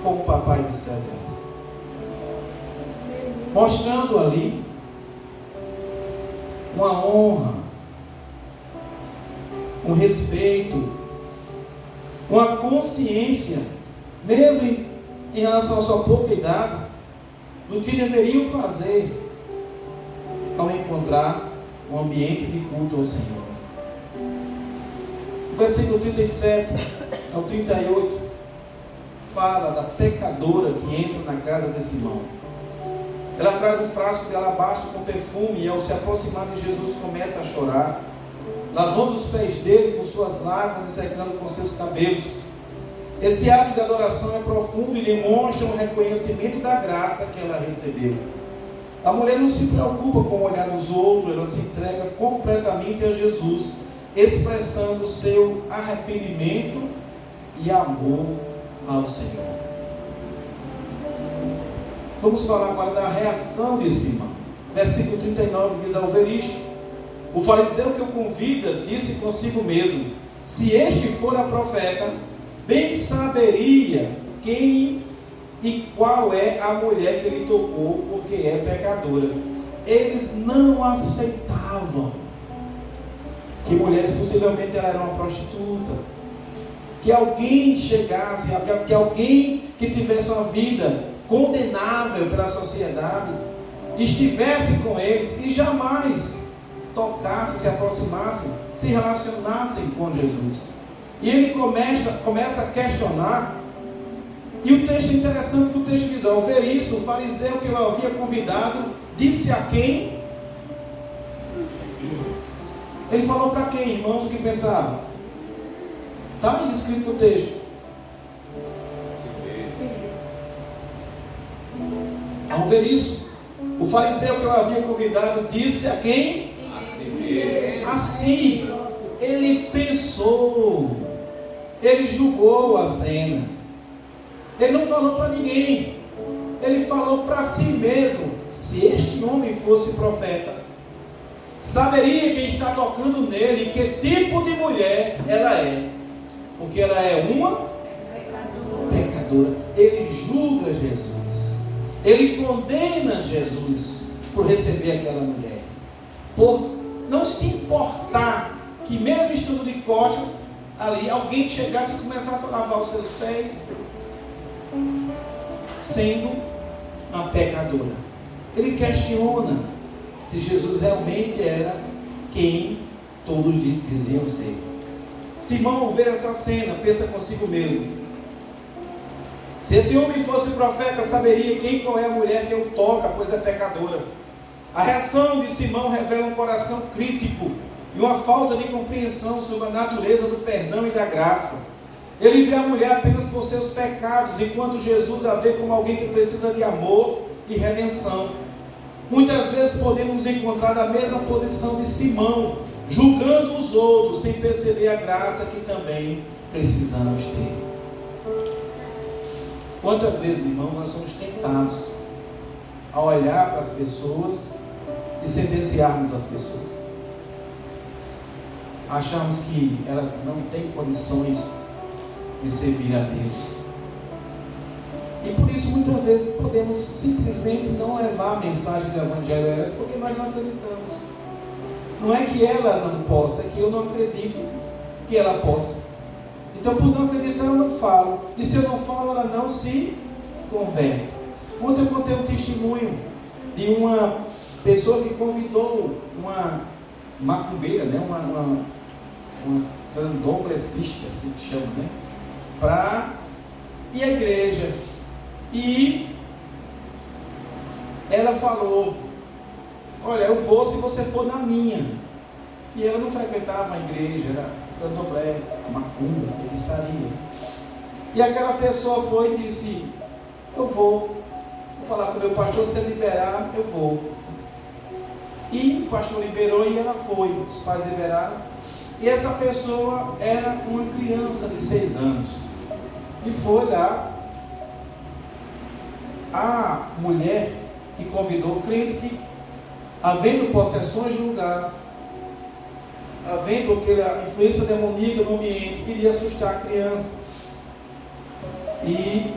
Com o Papai do Céu delas. Mostrando ali uma honra, um respeito, uma consciência, mesmo em relação à sua pouca idade, do que deveriam fazer ao encontrar um ambiente de culto ao Senhor. O versículo 37 ao 38 fala da pecadora que entra na casa de Simão. Ela traz um frasco de alabastro com perfume e, ao se aproximar de Jesus, começa a chorar, lavando os pés dele com suas lágrimas e secando com seus cabelos. Esse ato de adoração é profundo e demonstra um reconhecimento da graça que ela recebeu. A mulher não se preocupa com o olhar dos outros, ela se entrega completamente a Jesus, expressando seu arrependimento e amor ao Senhor. Vamos falar agora da reação de Simão. Versículo 39 diz: ao ver isto, o fariseu que o convida disse consigo mesmo: se este fora profeta, bem saberia quem e qual é a mulher que ele tocou, porque é pecadora. Eles não aceitavam que mulheres, possivelmente ela era uma prostituta, que alguém chegasse, que alguém que tivesse uma vida condenável pela sociedade, estivesse com eles e jamais tocassem, se aproximassem, se relacionassem com Jesus. E ele começa a questionar, e o texto é interessante, que o texto diz: ao ver isso, o fariseu que eu havia convidado disse a quem? Ele falou para quem, irmãos, que pensavam? Está aí escrito no texto. Ao ver isso, o fariseu que eu havia convidado disse a quem? A si mesmo. Assim, ele pensou, ele julgou a cena. Ele não falou para ninguém, ele falou para si mesmo: se este homem fosse profeta, saberia quem está tocando nele, que tipo de mulher ela é, porque ela é uma pecadora. Ele julga Jesus, ele condena Jesus por receber aquela mulher. por não se importar que mesmo estando de costas, ali, alguém chegasse e começasse a lavar os seus pés, sendo uma pecadora. Ele questiona se Jesus realmente era quem todos diziam ser. Simão, ao ver essa cena, pensa consigo mesmo: se esse homem fosse profeta, saberia qual é a mulher que o toca, pois é pecadora. A reação de Simão revela um coração crítico e uma falta de compreensão sobre a natureza do perdão e da graça. Ele vê a mulher apenas por seus pecados, enquanto Jesus a vê como alguém que precisa de amor e redenção. Muitas vezes podemos nos encontrar na mesma posição de Simão, julgando os outros sem perceber a graça que também precisamos ter. Quantas vezes, irmãos, nós somos tentados a olhar para as pessoas e sentenciarmos as pessoas, acharmos que elas não têm condições de servir a Deus, e por isso muitas vezes podemos simplesmente não levar a mensagem do Evangelho a elas, porque nós não acreditamos. Não é que ela não possa, é que eu não acredito que ela possa. Então, por não acreditar, eu não falo. E se eu não falo, ela não se converte. Ontem eu contei um testemunho de uma pessoa que convidou uma macumbeira, né? uma candomblessista, assim que chama, né? Para ir à igreja. E ela falou: olha, eu vou se você for na minha. E ela não frequentava a igreja, era candomblé, macumba, feitiçaria. E aquela pessoa foi e disse: eu vou falar com o meu pastor, se ele liberar, eu vou. E o pastor liberou e ela foi, os pais liberaram. E essa pessoa era uma criança de 6 anos. E foi lá. A mulher que convidou o crente, que havendo possessões no lugar, havendo aquela influência demoníaca no ambiente, iria assustar a criança. E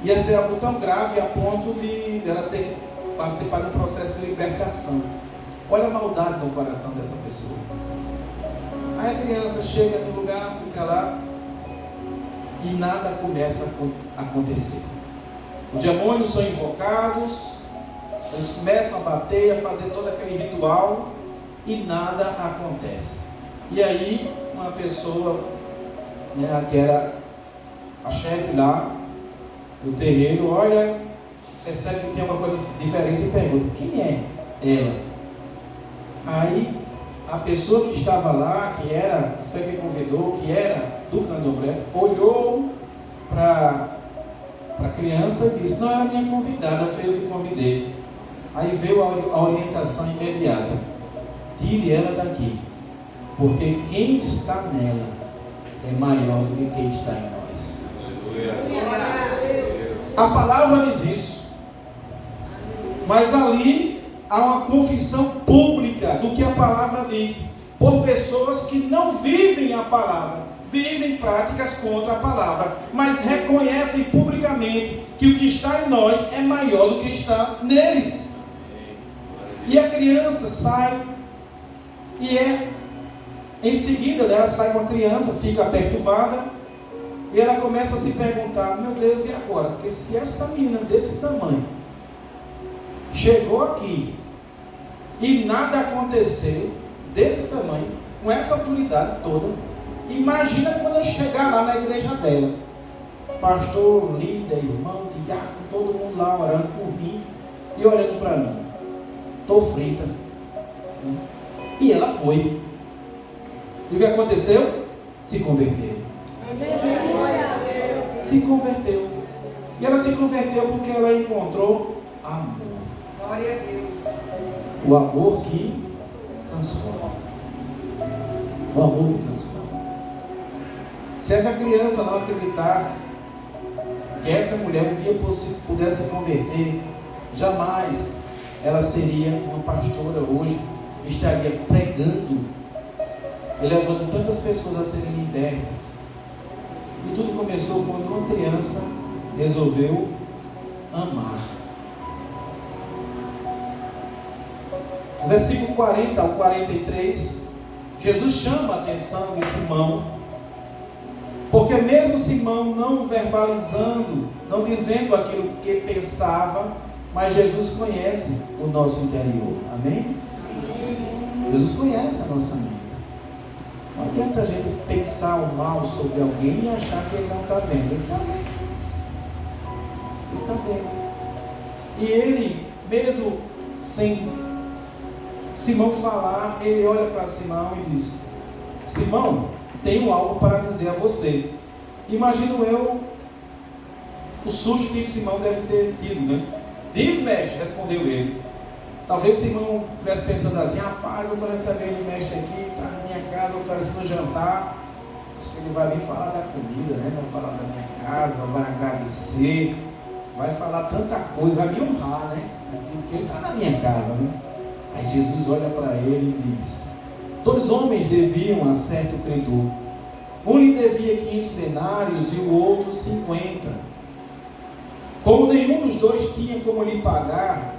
ia ser algo tão grave a ponto de ela ter que participar de um processo de libertação. Olha a maldade no coração dessa pessoa. Aí a criança chega no lugar, fica lá, e nada começa a acontecer. Os demônios são invocados, eles começam a bater, a fazer todo aquele ritual, e nada acontece. E aí uma pessoa, né, que era a chefe lá do terreiro, olha, percebe que tem uma coisa diferente e pergunta: quem é ela? Aí a pessoa que estava lá, que foi quem convidou, que era do candomblé, olhou para a criança e disse: não é a minha convidada, foi eu que convidei. Aí veio a orientação imediata: tire ela daqui, porque quem está nela é maior do que quem está em nós. A palavra diz isso, mas ali há uma confissão pública do que a palavra diz, por pessoas que não vivem a palavra, vivem práticas contra a palavra, mas reconhecem publicamente que o que está em nós é maior do que está neles. E a criança sai, e em seguida dela sai uma criança, fica perturbada, e ela começa a se perguntar: meu Deus, e agora? Porque se essa menina desse tamanho chegou aqui e nada aconteceu, desse tamanho, com essa autoridade toda, imagina quando eu chegar lá na igreja dela, pastor, líder, irmão, diácono, todo mundo lá orando por mim e olhando para mim. Estou frita. E ela foi. E o que aconteceu? Se converteu. Se converteu. E ela se converteu porque ela encontrou amor. Glória a Deus. O amor que transforma. O amor que transforma. Se essa criança não acreditasse que essa mulher um dia pudesse se converter, jamais ela seria uma pastora hoje, estaria pregando e levando tantas pessoas a serem libertas. E tudo começou quando uma criança resolveu amar. No versículo 40 ao 43, Jesus chama a atenção de Simão, porque mesmo Simão não verbalizando, não dizendo aquilo que pensava, mas Jesus conhece o nosso interior. Amém? Jesus conhece a nossa mente. Não adianta a gente pensar o mal sobre alguém e achar que ele não está vendo. Ele está vendo sim. Ele está vendo. E ele, mesmo sem Simão falar, ele olha para Simão e diz: Simão, tenho algo para dizer a você. Imagino eu o susto que Simão deve ter tido, né? Diz, mestre, respondeu ele. Talvez Simão estivesse pensando assim: rapaz, eu estou recebendo o mestre aqui, está na minha casa, oferecendo jantar. Acho que ele vai vir falar da comida, né? Vai falar da minha casa, vai agradecer, vai falar tanta coisa, vai me honrar, né? Porque ele está na minha casa, né? Aí Jesus olha para ele e diz: 2 homens deviam a certo credor. Um lhe devia 500 denários e o outro 50. Como nenhum dos dois tinha como lhe pagar,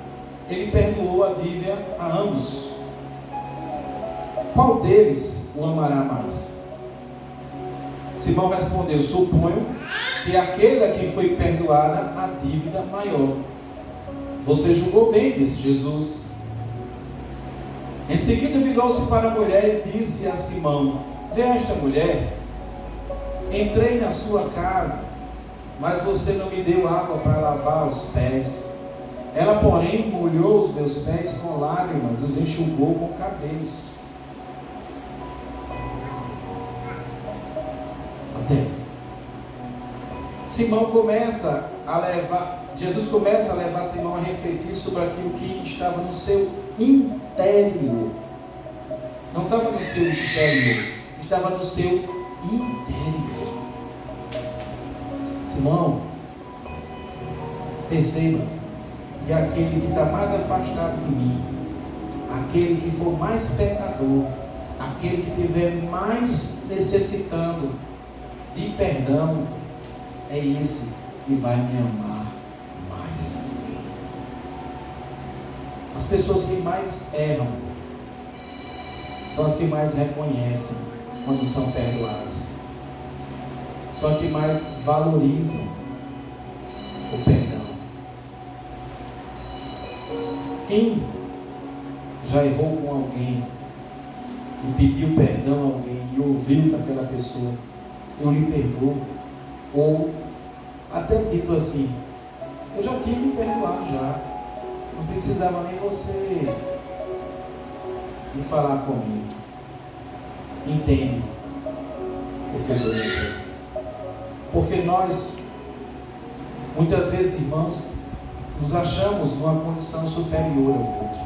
ele perdoou a dívida a ambos. Qual deles o amará mais? Simão respondeu: suponho que aquele a quem foi perdoada a dívida maior. Você julgou bem, disse Jesus. Em seguida virou-se para a mulher e disse a Simão: vê esta mulher, entrei na sua casa, mas você não me deu água para lavar os pés. Ela, porém, molhou os meus pés com lágrimas e os enxugou com cabelos. Até Simão começa a levar, Jesus começa a levar Simão a refletir sobre aquilo que estava no seu interior. Não estava no seu exterior, estava no seu interior. Simão, perceba que aquele que está mais afastado de mim, aquele que for mais pecador, aquele que estiver mais necessitando de perdão, é esse que vai me amar mais. As pessoas que mais erram são as que mais reconhecem quando são perdoadas, são as que mais valorizam o perdão. Quem já errou com alguém e pediu perdão a alguém e ouviu daquela pessoa: eu lhe perdoo, ou até dito assim: eu já tinha lhe perdoado já, não precisava nem você me falar comigo. Entende o que eu estou dizendo? Porque nós, muitas vezes, irmãos, nos achamos numa condição superior ao outro.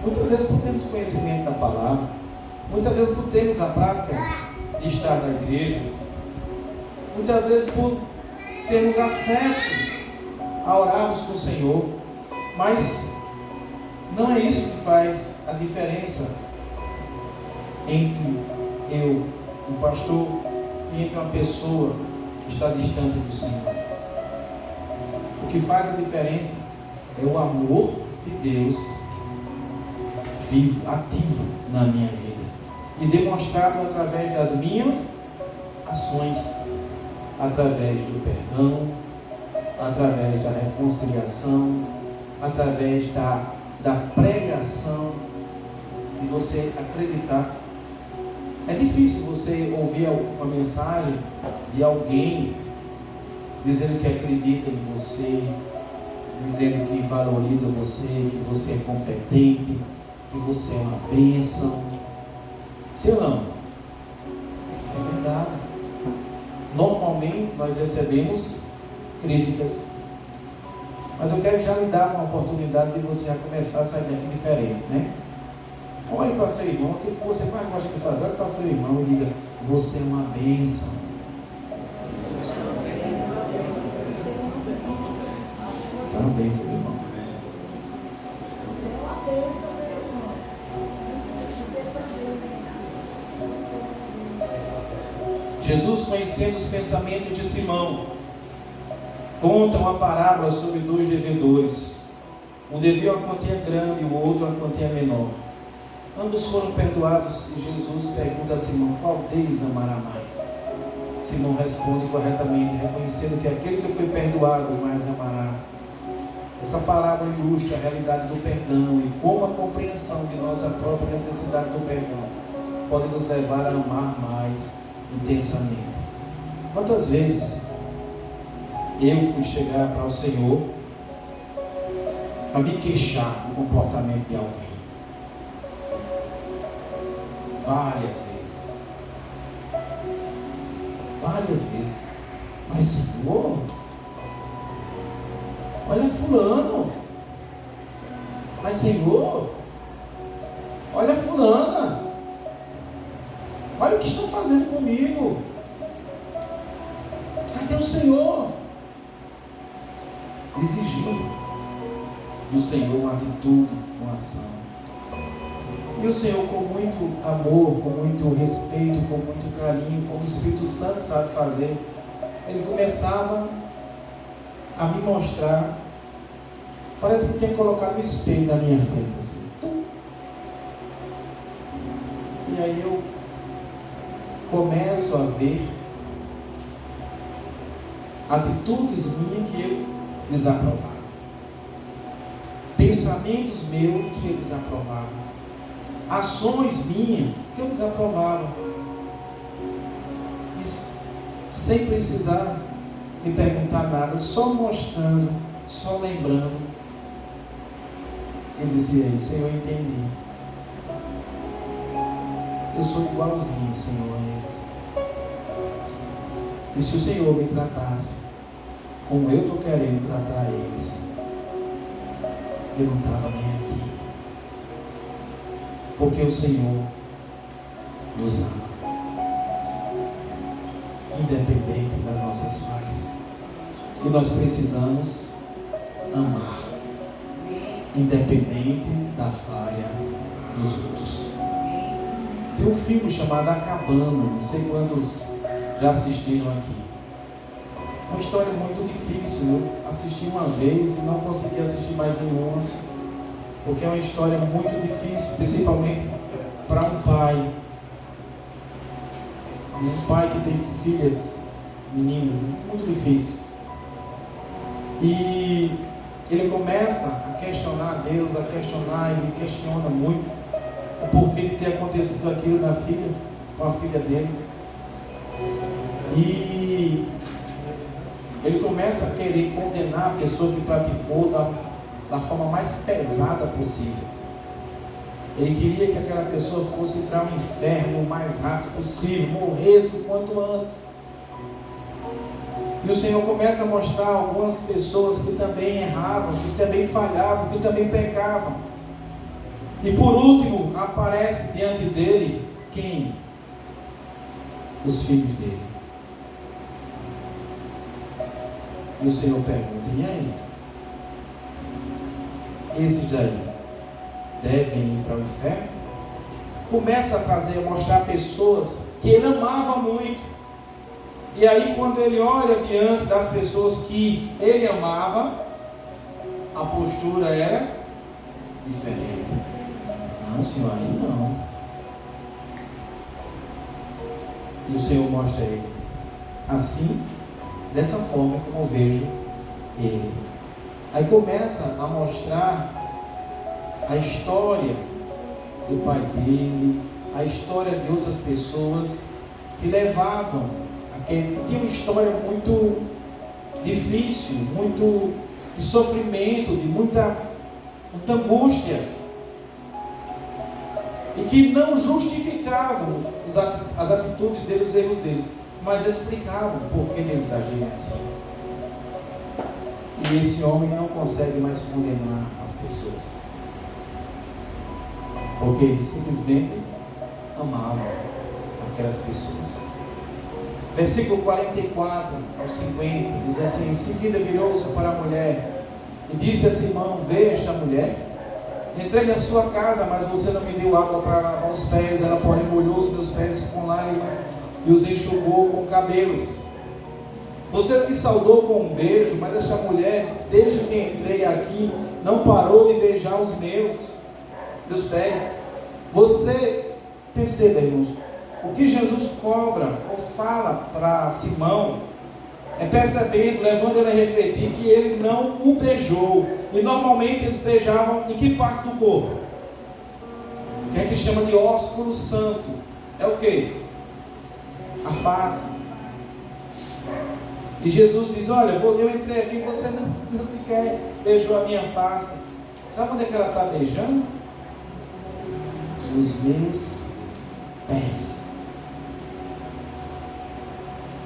Muitas vezes por termos conhecimento da palavra, muitas vezes por termos a prática de estar na igreja, muitas vezes por termos acesso a orarmos com o Senhor, mas não é isso que faz a diferença entre eu, o pastor, e entre uma pessoa que está distante do Senhor. O que faz a diferença é o amor de Deus vivo, ativo na minha vida e demonstrado através das minhas ações, através do perdão, através da reconciliação, através da pregação, e você acreditar. É difícil você ouvir uma mensagem de alguém dizendo que acredita em você, dizendo que valoriza você, que você é competente, que você é uma bênção. Sim ou não? É verdade. Normalmente nós recebemos críticas, mas eu quero já lhe dar uma oportunidade de você já começar a sair daqui diferente, né? Olhe para seu irmão, aquilo que você mais gosta de fazer, olhe para seu irmão e diga: você é uma bênção. Você é uma bênção, meu irmão. Você é uma bênção, meu irmão. Jesus, conhecendo os pensamentos de Simão, conta uma parábola sobre 2 devedores. Um devia uma quantia grande e o outro uma quantia menor. Ambos foram perdoados e Jesus pergunta a Simão: qual deles amará mais? Simão responde corretamente, reconhecendo que aquele que foi perdoado mais amará. Essa parábola ilustra a realidade do perdão e como a compreensão de nossa própria necessidade do perdão pode nos levar a amar mais intensamente. Quantas vezes eu fui chegar para o Senhor para me queixar do comportamento de alguém? Várias vezes. Mas Senhor, olha fulano. Mas Senhor, olha fulana. Olha o que estão fazendo comigo. Cadê o Senhor? Exigindo do Senhor uma atitude, uma ação. E o Senhor, com muito amor, com muito respeito, com muito carinho, como o Espírito Santo sabe fazer, Ele começava a me mostrar. Parece que tem colocado um espelho na minha frente, assim. E aí eu começo a ver atitudes minhas que eu desaprovava, pensamentos meus que eu desaprovava, ações minhas que eu desaprovava, e sem precisar me perguntar nada, só mostrando, só lembrando, eu dizia a Ele: Senhor, eu entendi, eu sou igualzinho, Senhor, a eles. E se o Senhor me tratasse como eu estou querendo tratar eles, eu não estava nem aqui. Porque o Senhor nos ama, independente das nossas falhas. E nós precisamos amar, independente da falha dos outros. Tem um filme chamado A Cabana, não sei quantos já assistiram aqui. Uma história muito difícil. Eu assisti uma vez e não consegui assistir mais nenhuma, porque é uma história muito difícil, principalmente para um pai. Um pai que tem filhas, meninas, muito difícil. E ele começa a questionar Deus, a questionar, ele questiona muito o porquê de ter acontecido aquilo na filha, com a filha dele. E ele começa a querer condenar a pessoa que praticou da forma mais pesada possível. Ele queria que aquela pessoa fosse para o inferno o mais rápido possível, morresse o quanto antes. E o Senhor começa a mostrar algumas pessoas que também erravam, que também falhavam, que também pecavam. E por último, aparece diante dele quem? Os filhos dele. E o Senhor pergunta: e aí? Esses daí devem ir para o inferno? Começa a trazer, a mostrar pessoas que ele amava muito. E aí, quando ele olha diante das pessoas que ele amava, a postura era diferente. Não, Senhor, aí não. E o Senhor mostra a ele: assim, dessa forma como eu vejo ele. Aí começa a mostrar a história do pai dele, a história de outras pessoas que levavam, que tinha uma história muito difícil, muito de sofrimento, de muita angústia, e que não justificavam as atitudes deles, os erros deles, mas explicavam por que eles agiam assim. E esse homem não consegue mais condenar as pessoas, porque ele simplesmente amava aquelas pessoas. Versículo 44 ao 50 diz assim: em seguida virou-se para a mulher e disse a Simão: vê esta mulher? Entrei na sua casa, mas você não me deu água para lavar os pés. Ela, porém, molhou os meus pés com lágrimas e os enxugou com cabelos. Você me saudou com um beijo, mas essa mulher, desde que entrei aqui, não parou de beijar os meus pés. Você, perceba, irmãos, o que Jesus cobra ou fala para Simão, é percebendo, levando ele a refletir que ele não o beijou. E normalmente eles beijavam em que parte do corpo? Que a gente chama de ósculo santo. É o que? A face. E Jesus diz, olha, eu entrei aqui e você não sequer beijou a minha face. Sabe onde é que ela está beijando? Nos meus pés.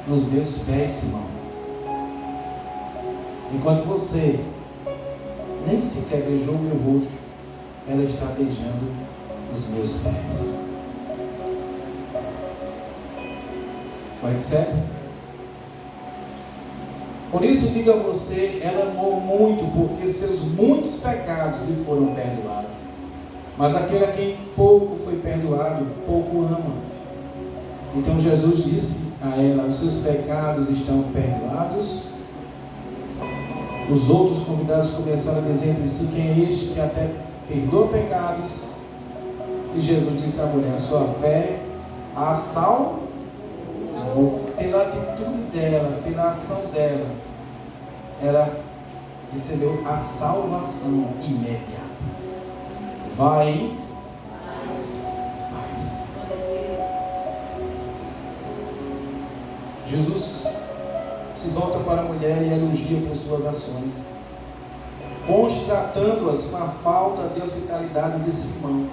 Nos meus pés, Simão. Enquanto você nem sequer beijou o meu rosto, ela está beijando os meus pés. Pode ser? Por isso digo a você, ela amou muito, porque seus muitos pecados lhe foram perdoados. Mas aquele a quem pouco foi perdoado, pouco ama. Então Jesus disse a ela, os seus pecados estão perdoados. Os outros convidados começaram a dizer entre si, quem é este que até perdoa pecados? E Jesus disse à mulher, a sua fé a salvou. Pela atitude dela, pela ação dela, ela recebeu a salvação imediata. Vai em paz. Jesus se volta para a mulher e elogia por suas ações, constatando-as com a falta de hospitalidade de Simão.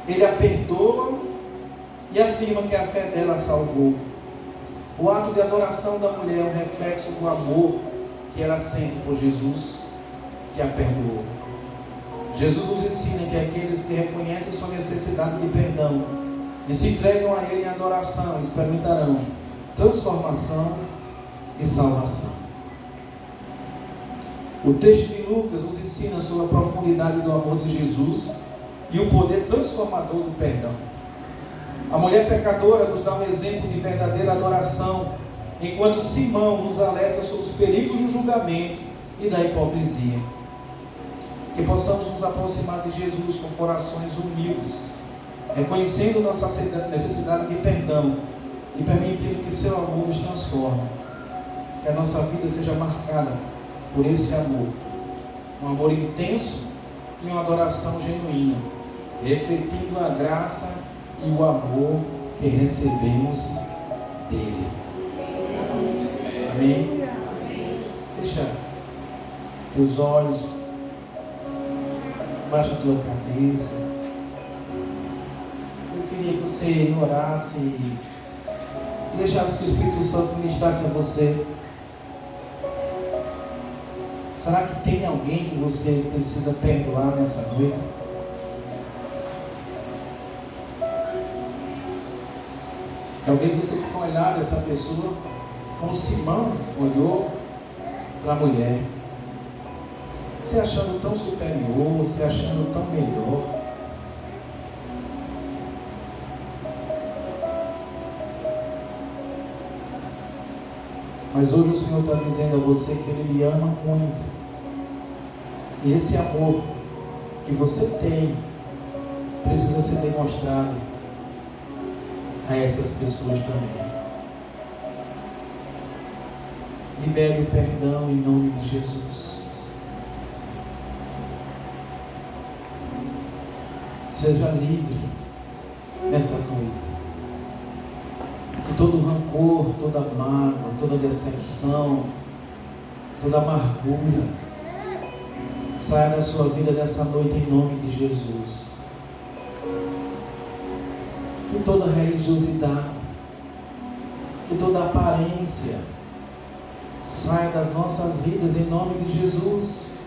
Ele a perdoa e afirma que a fé dela a salvou. O ato de adoração da mulher é um reflexo do amor que ela sente por Jesus, que a perdoou. Jesus nos ensina que aqueles que reconhecem sua necessidade de perdão e se entregam a Ele em adoração experimentarão transformação e salvação. O texto de Lucas nos ensina sobre a profundidade do amor de Jesus e o poder transformador do perdão. A mulher pecadora nos dá um exemplo de verdadeira adoração, enquanto Simão nos alerta sobre os perigos do julgamento e da hipocrisia. Que possamos nos aproximar de Jesus com corações humildes, reconhecendo nossa necessidade de perdão e permitindo que seu amor nos transforme. Que a nossa vida seja marcada por esse amor, um amor intenso e uma adoração genuína, refletindo a graça e o amor que recebemos dele. Amém? Fecha teus olhos, baixa a tua cabeça. Eu queria que você orasse e deixasse que o Espírito Santo ministrasse a você. Será que tem alguém que você precisa perdoar nessa noite? Talvez você tenha olhado essa pessoa como Simão olhou para a mulher, se achando tão superior, se achando tão melhor. Mas hoje o Senhor está dizendo a você que Ele lhe ama muito. E esse amor que você tem precisa ser demonstrado a essas pessoas também. Libere o perdão em nome de Jesus. Seja livre nessa noite. Que todo rancor, toda mágoa, toda decepção, toda amargura saia da sua vida nessa noite em nome de Jesus. Que toda religiosidade, que toda aparência saia das nossas vidas em nome de Jesus.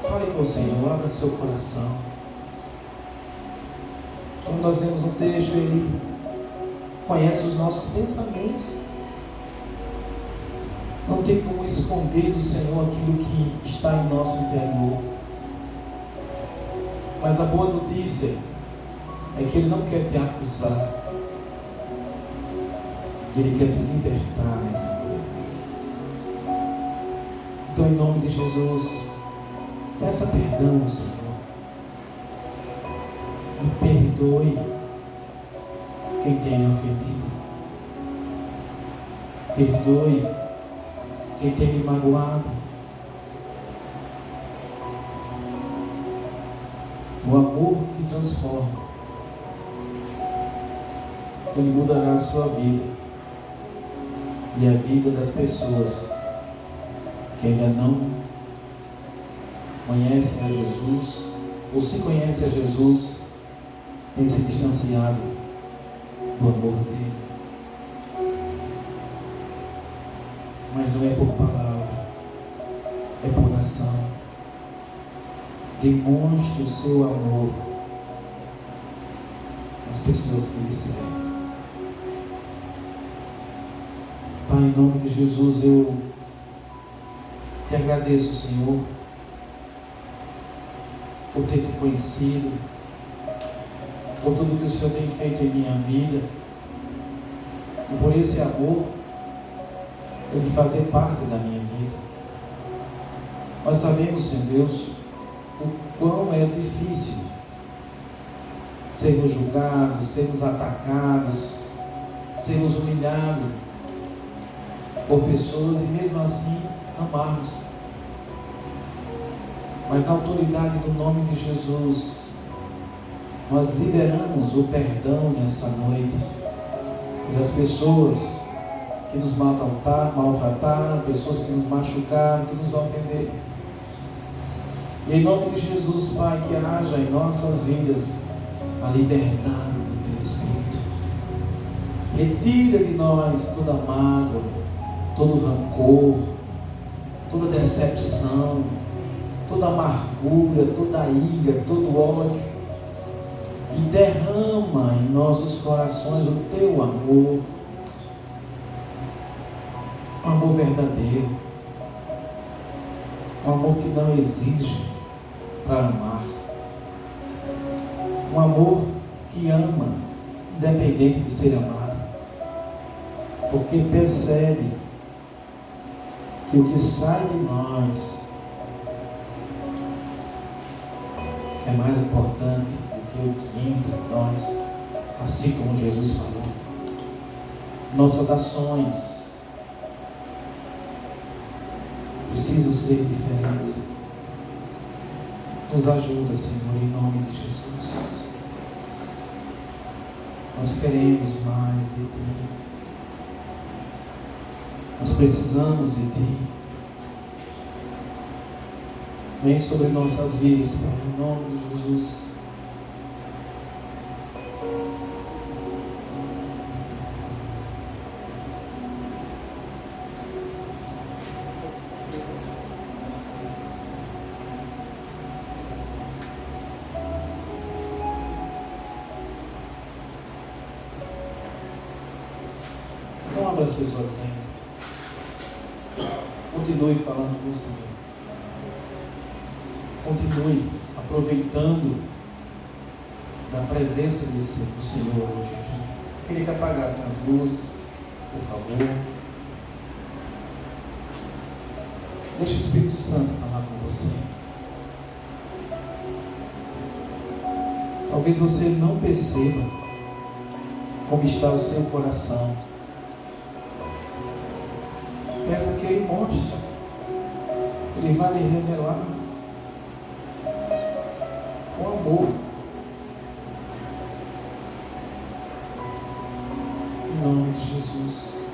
Fale com o Senhor, abra seu coração. Como nós vemos no texto, Ele conhece os nossos pensamentos. Não tem como esconder do Senhor aquilo que está em nosso interior. Mas a boa notícia é que Ele não quer te acusar, Ele quer te libertar nessa noite. Então, em nome de Jesus, peça perdão ao Senhor. E perdoe quem tenha ofendido. Perdoe quem tem me magoado. O amor que transforma, Ele mudará a sua vida e a vida das pessoas que ainda não conhecem a Jesus, ou se conhecem a Jesus, têm se distanciado do amor dele. Mas não é por palavra, é por ação. Demonstre o seu amor às pessoas que lhe cercam. Pai, em nome de Jesus, eu te agradeço, Senhor, por ter te conhecido, por tudo que o Senhor tem feito em minha vida, e por esse amor, Ele fazer parte da minha vida. Nós sabemos, Senhor Deus, o quão é difícil sermos julgados, sermos atacados, sermos humilhados por pessoas e mesmo assim amarmos. Mas na autoridade do nome de Jesus, nós liberamos o perdão nessa noite pelas pessoas que nos maltrataram, pessoas que nos machucaram, que nos ofenderam. E em nome de Jesus, Pai, que haja em nossas vidas a liberdade do Teu Espírito. Retira de nós toda mágoa, todo rancor, toda decepção, toda amargura, toda ira, todo ódio, e derrama em nossos corações o Teu amor, um amor verdadeiro, um amor que não exige para amar, um amor que ama, independente de ser amado, porque percebe que o que sai de nós é mais importante do que o que entra em nós, assim como Jesus falou. Nossas ações precisam ser diferentes. Nos ajuda, Senhor, em nome de Jesus. Nós queremos mais de Ti. Nós precisamos de Ti. Vem sobre nossas vidas, Pai, em nome de Jesus. Não abra seus olhos ainda. Continue falando com o Senhor. Continue aproveitando da presença do Senhor hoje aqui. Eu queria que apagassem as luzes, por favor. Deixa o Espírito Santo falar com você. Talvez você não perceba como está o seu coração. Peça que Ele mostre. Ele vai lhe revelar com amor. Em nome de Jesus.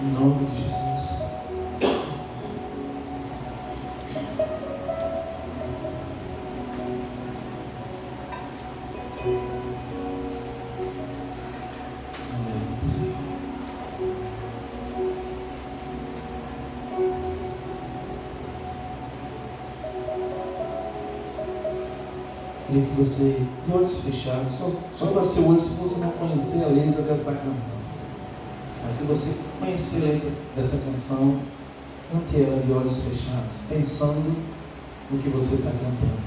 Em nome de Jesus. Queria que você, de olhos fechados, só abra seu olho se você não conhecer a letra dessa canção. Mas se você conhecer a letra dessa canção, cante ela de olhos fechados, pensando no que você está cantando.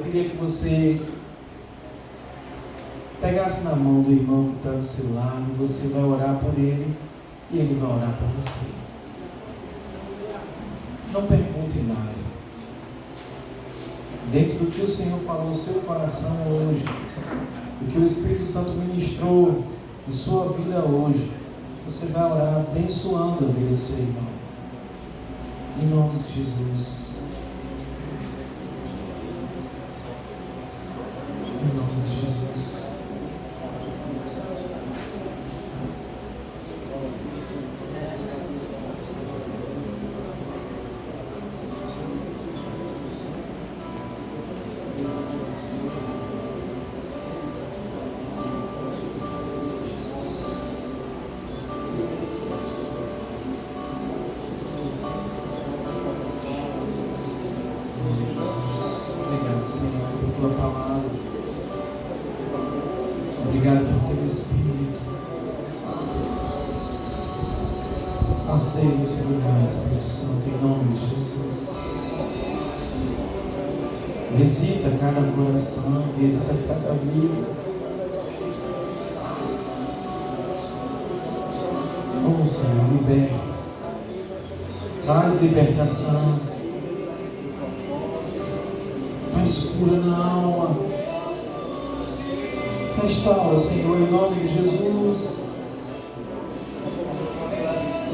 queria que você pegasse na mão do irmão que está do seu lado e você vai orar por ele e ele vai orar por você. Não pergunte nada. Dentro do que o Senhor falou no seu coração hoje, o que o Espírito Santo ministrou em sua vida hoje, você vai orar abençoando a vida do seu irmão. Em nome de Jesus. Em nome de Jesus. Obrigado, Senhor, por tua palavra. Obrigado por teu Espírito. Passei nesse lugar, Espírito Santo, em nome de Jesus. Visita cada coração, visita cada vida. Oh, Senhor, liberta. Traz libertação. Traz cura na alma. Restaura, Senhor, em nome de Jesus.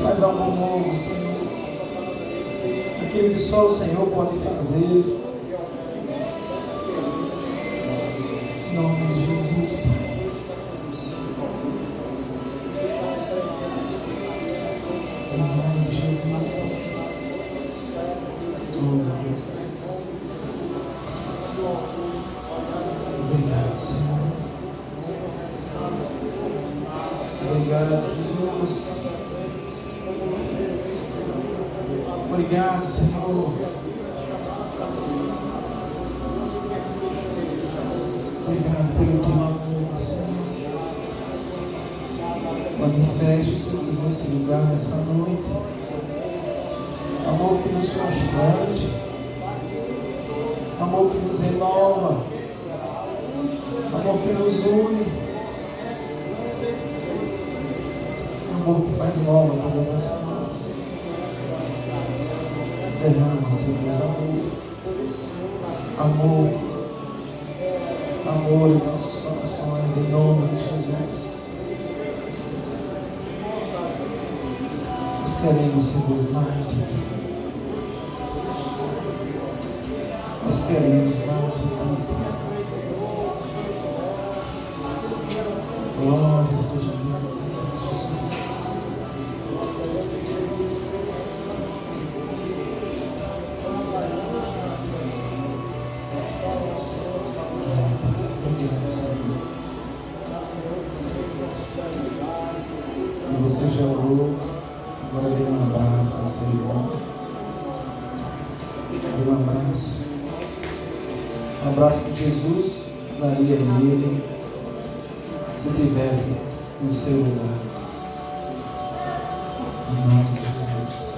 Faz algo novo, Senhor. Aquilo que só o Senhor pode fazer. Em nome de Jesus, Pai. Em nome de Jesus. Oh, Jesus. Obrigado, Senhor. Obrigado, Jesus. Obrigado, Senhor. Obrigado pelo teu amor, Senhor. Manifeste, Senhor, nesse lugar, nessa noite. Amor que nos constrange. Amor que nos renova. Amor que nos une. Amor que faz nova todas as coisas. Derrama, Senhor, amor. Amor em nossos corações, em nome de Jesus. Nós queremos, Senhor, mais de Ti. Nós queremos mais de Ti, Pai. Glória seja Deus, Jesus. Se você já orou, agora dê um abraço ao seu irmão. Dê um abraço. Um abraço que Jesus daria a ele se estivesse no seu lugar. Em nome de Jesus.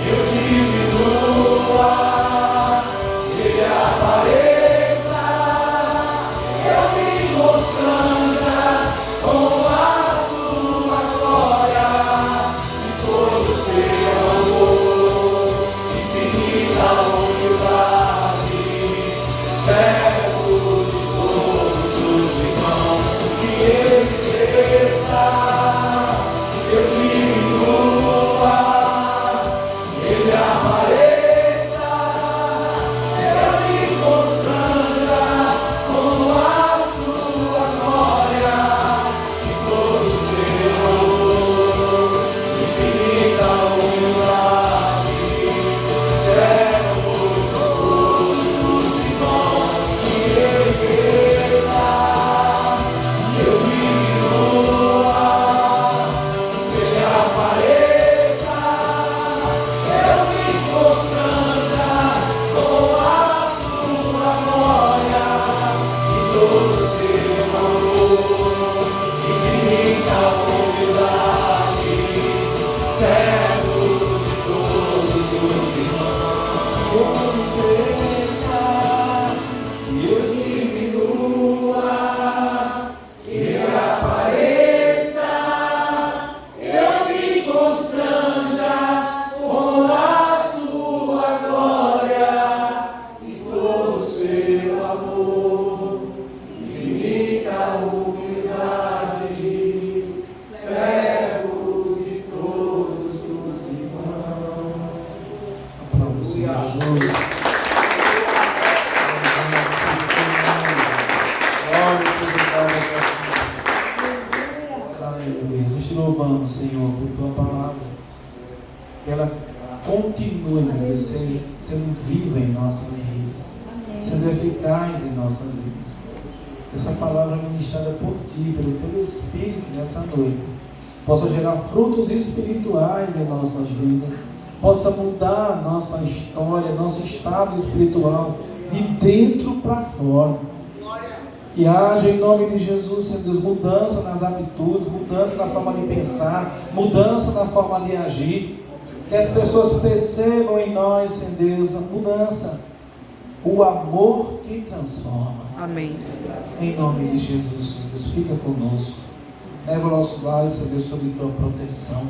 Eu diminua. te louvamos, Senhor, por tua palavra. Que ela continue, meu Deus, sendo viva em nossas vidas, sendo eficaz em nossas vidas. Que essa palavra ministrada por ti, pelo teu Espírito nessa noite, possa gerar frutos espirituais em nossas vidas, possa mudar nossa história, nosso estado espiritual, de dentro para fora. E haja em nome de Jesus, Senhor Deus, mudança nas atitudes, mudança na forma de pensar, mudança na forma de agir. Que as pessoas percebam em nós, Senhor Deus, a mudança. O amor que transforma. Amém. Em nome de Jesus, Senhor Deus, fica conosco. Leva o nosso lar, Senhor Deus, sob tua proteção.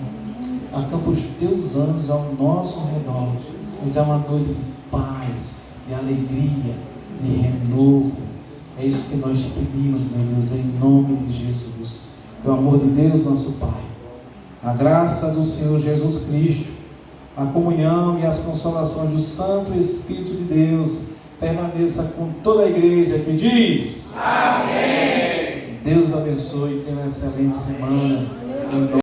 Acampa os teus anjos ao nosso redor. Nos dá uma noite de paz, de alegria, de renovo. É isso que nós te pedimos, meu Deus, em nome de Jesus. Que o amor de Deus, nosso Pai, a graça do Senhor Jesus Cristo, a comunhão e as consolações do Santo Espírito de Deus permaneça com toda a igreja que diz: Amém. Deus abençoe e tenha uma excelente semana.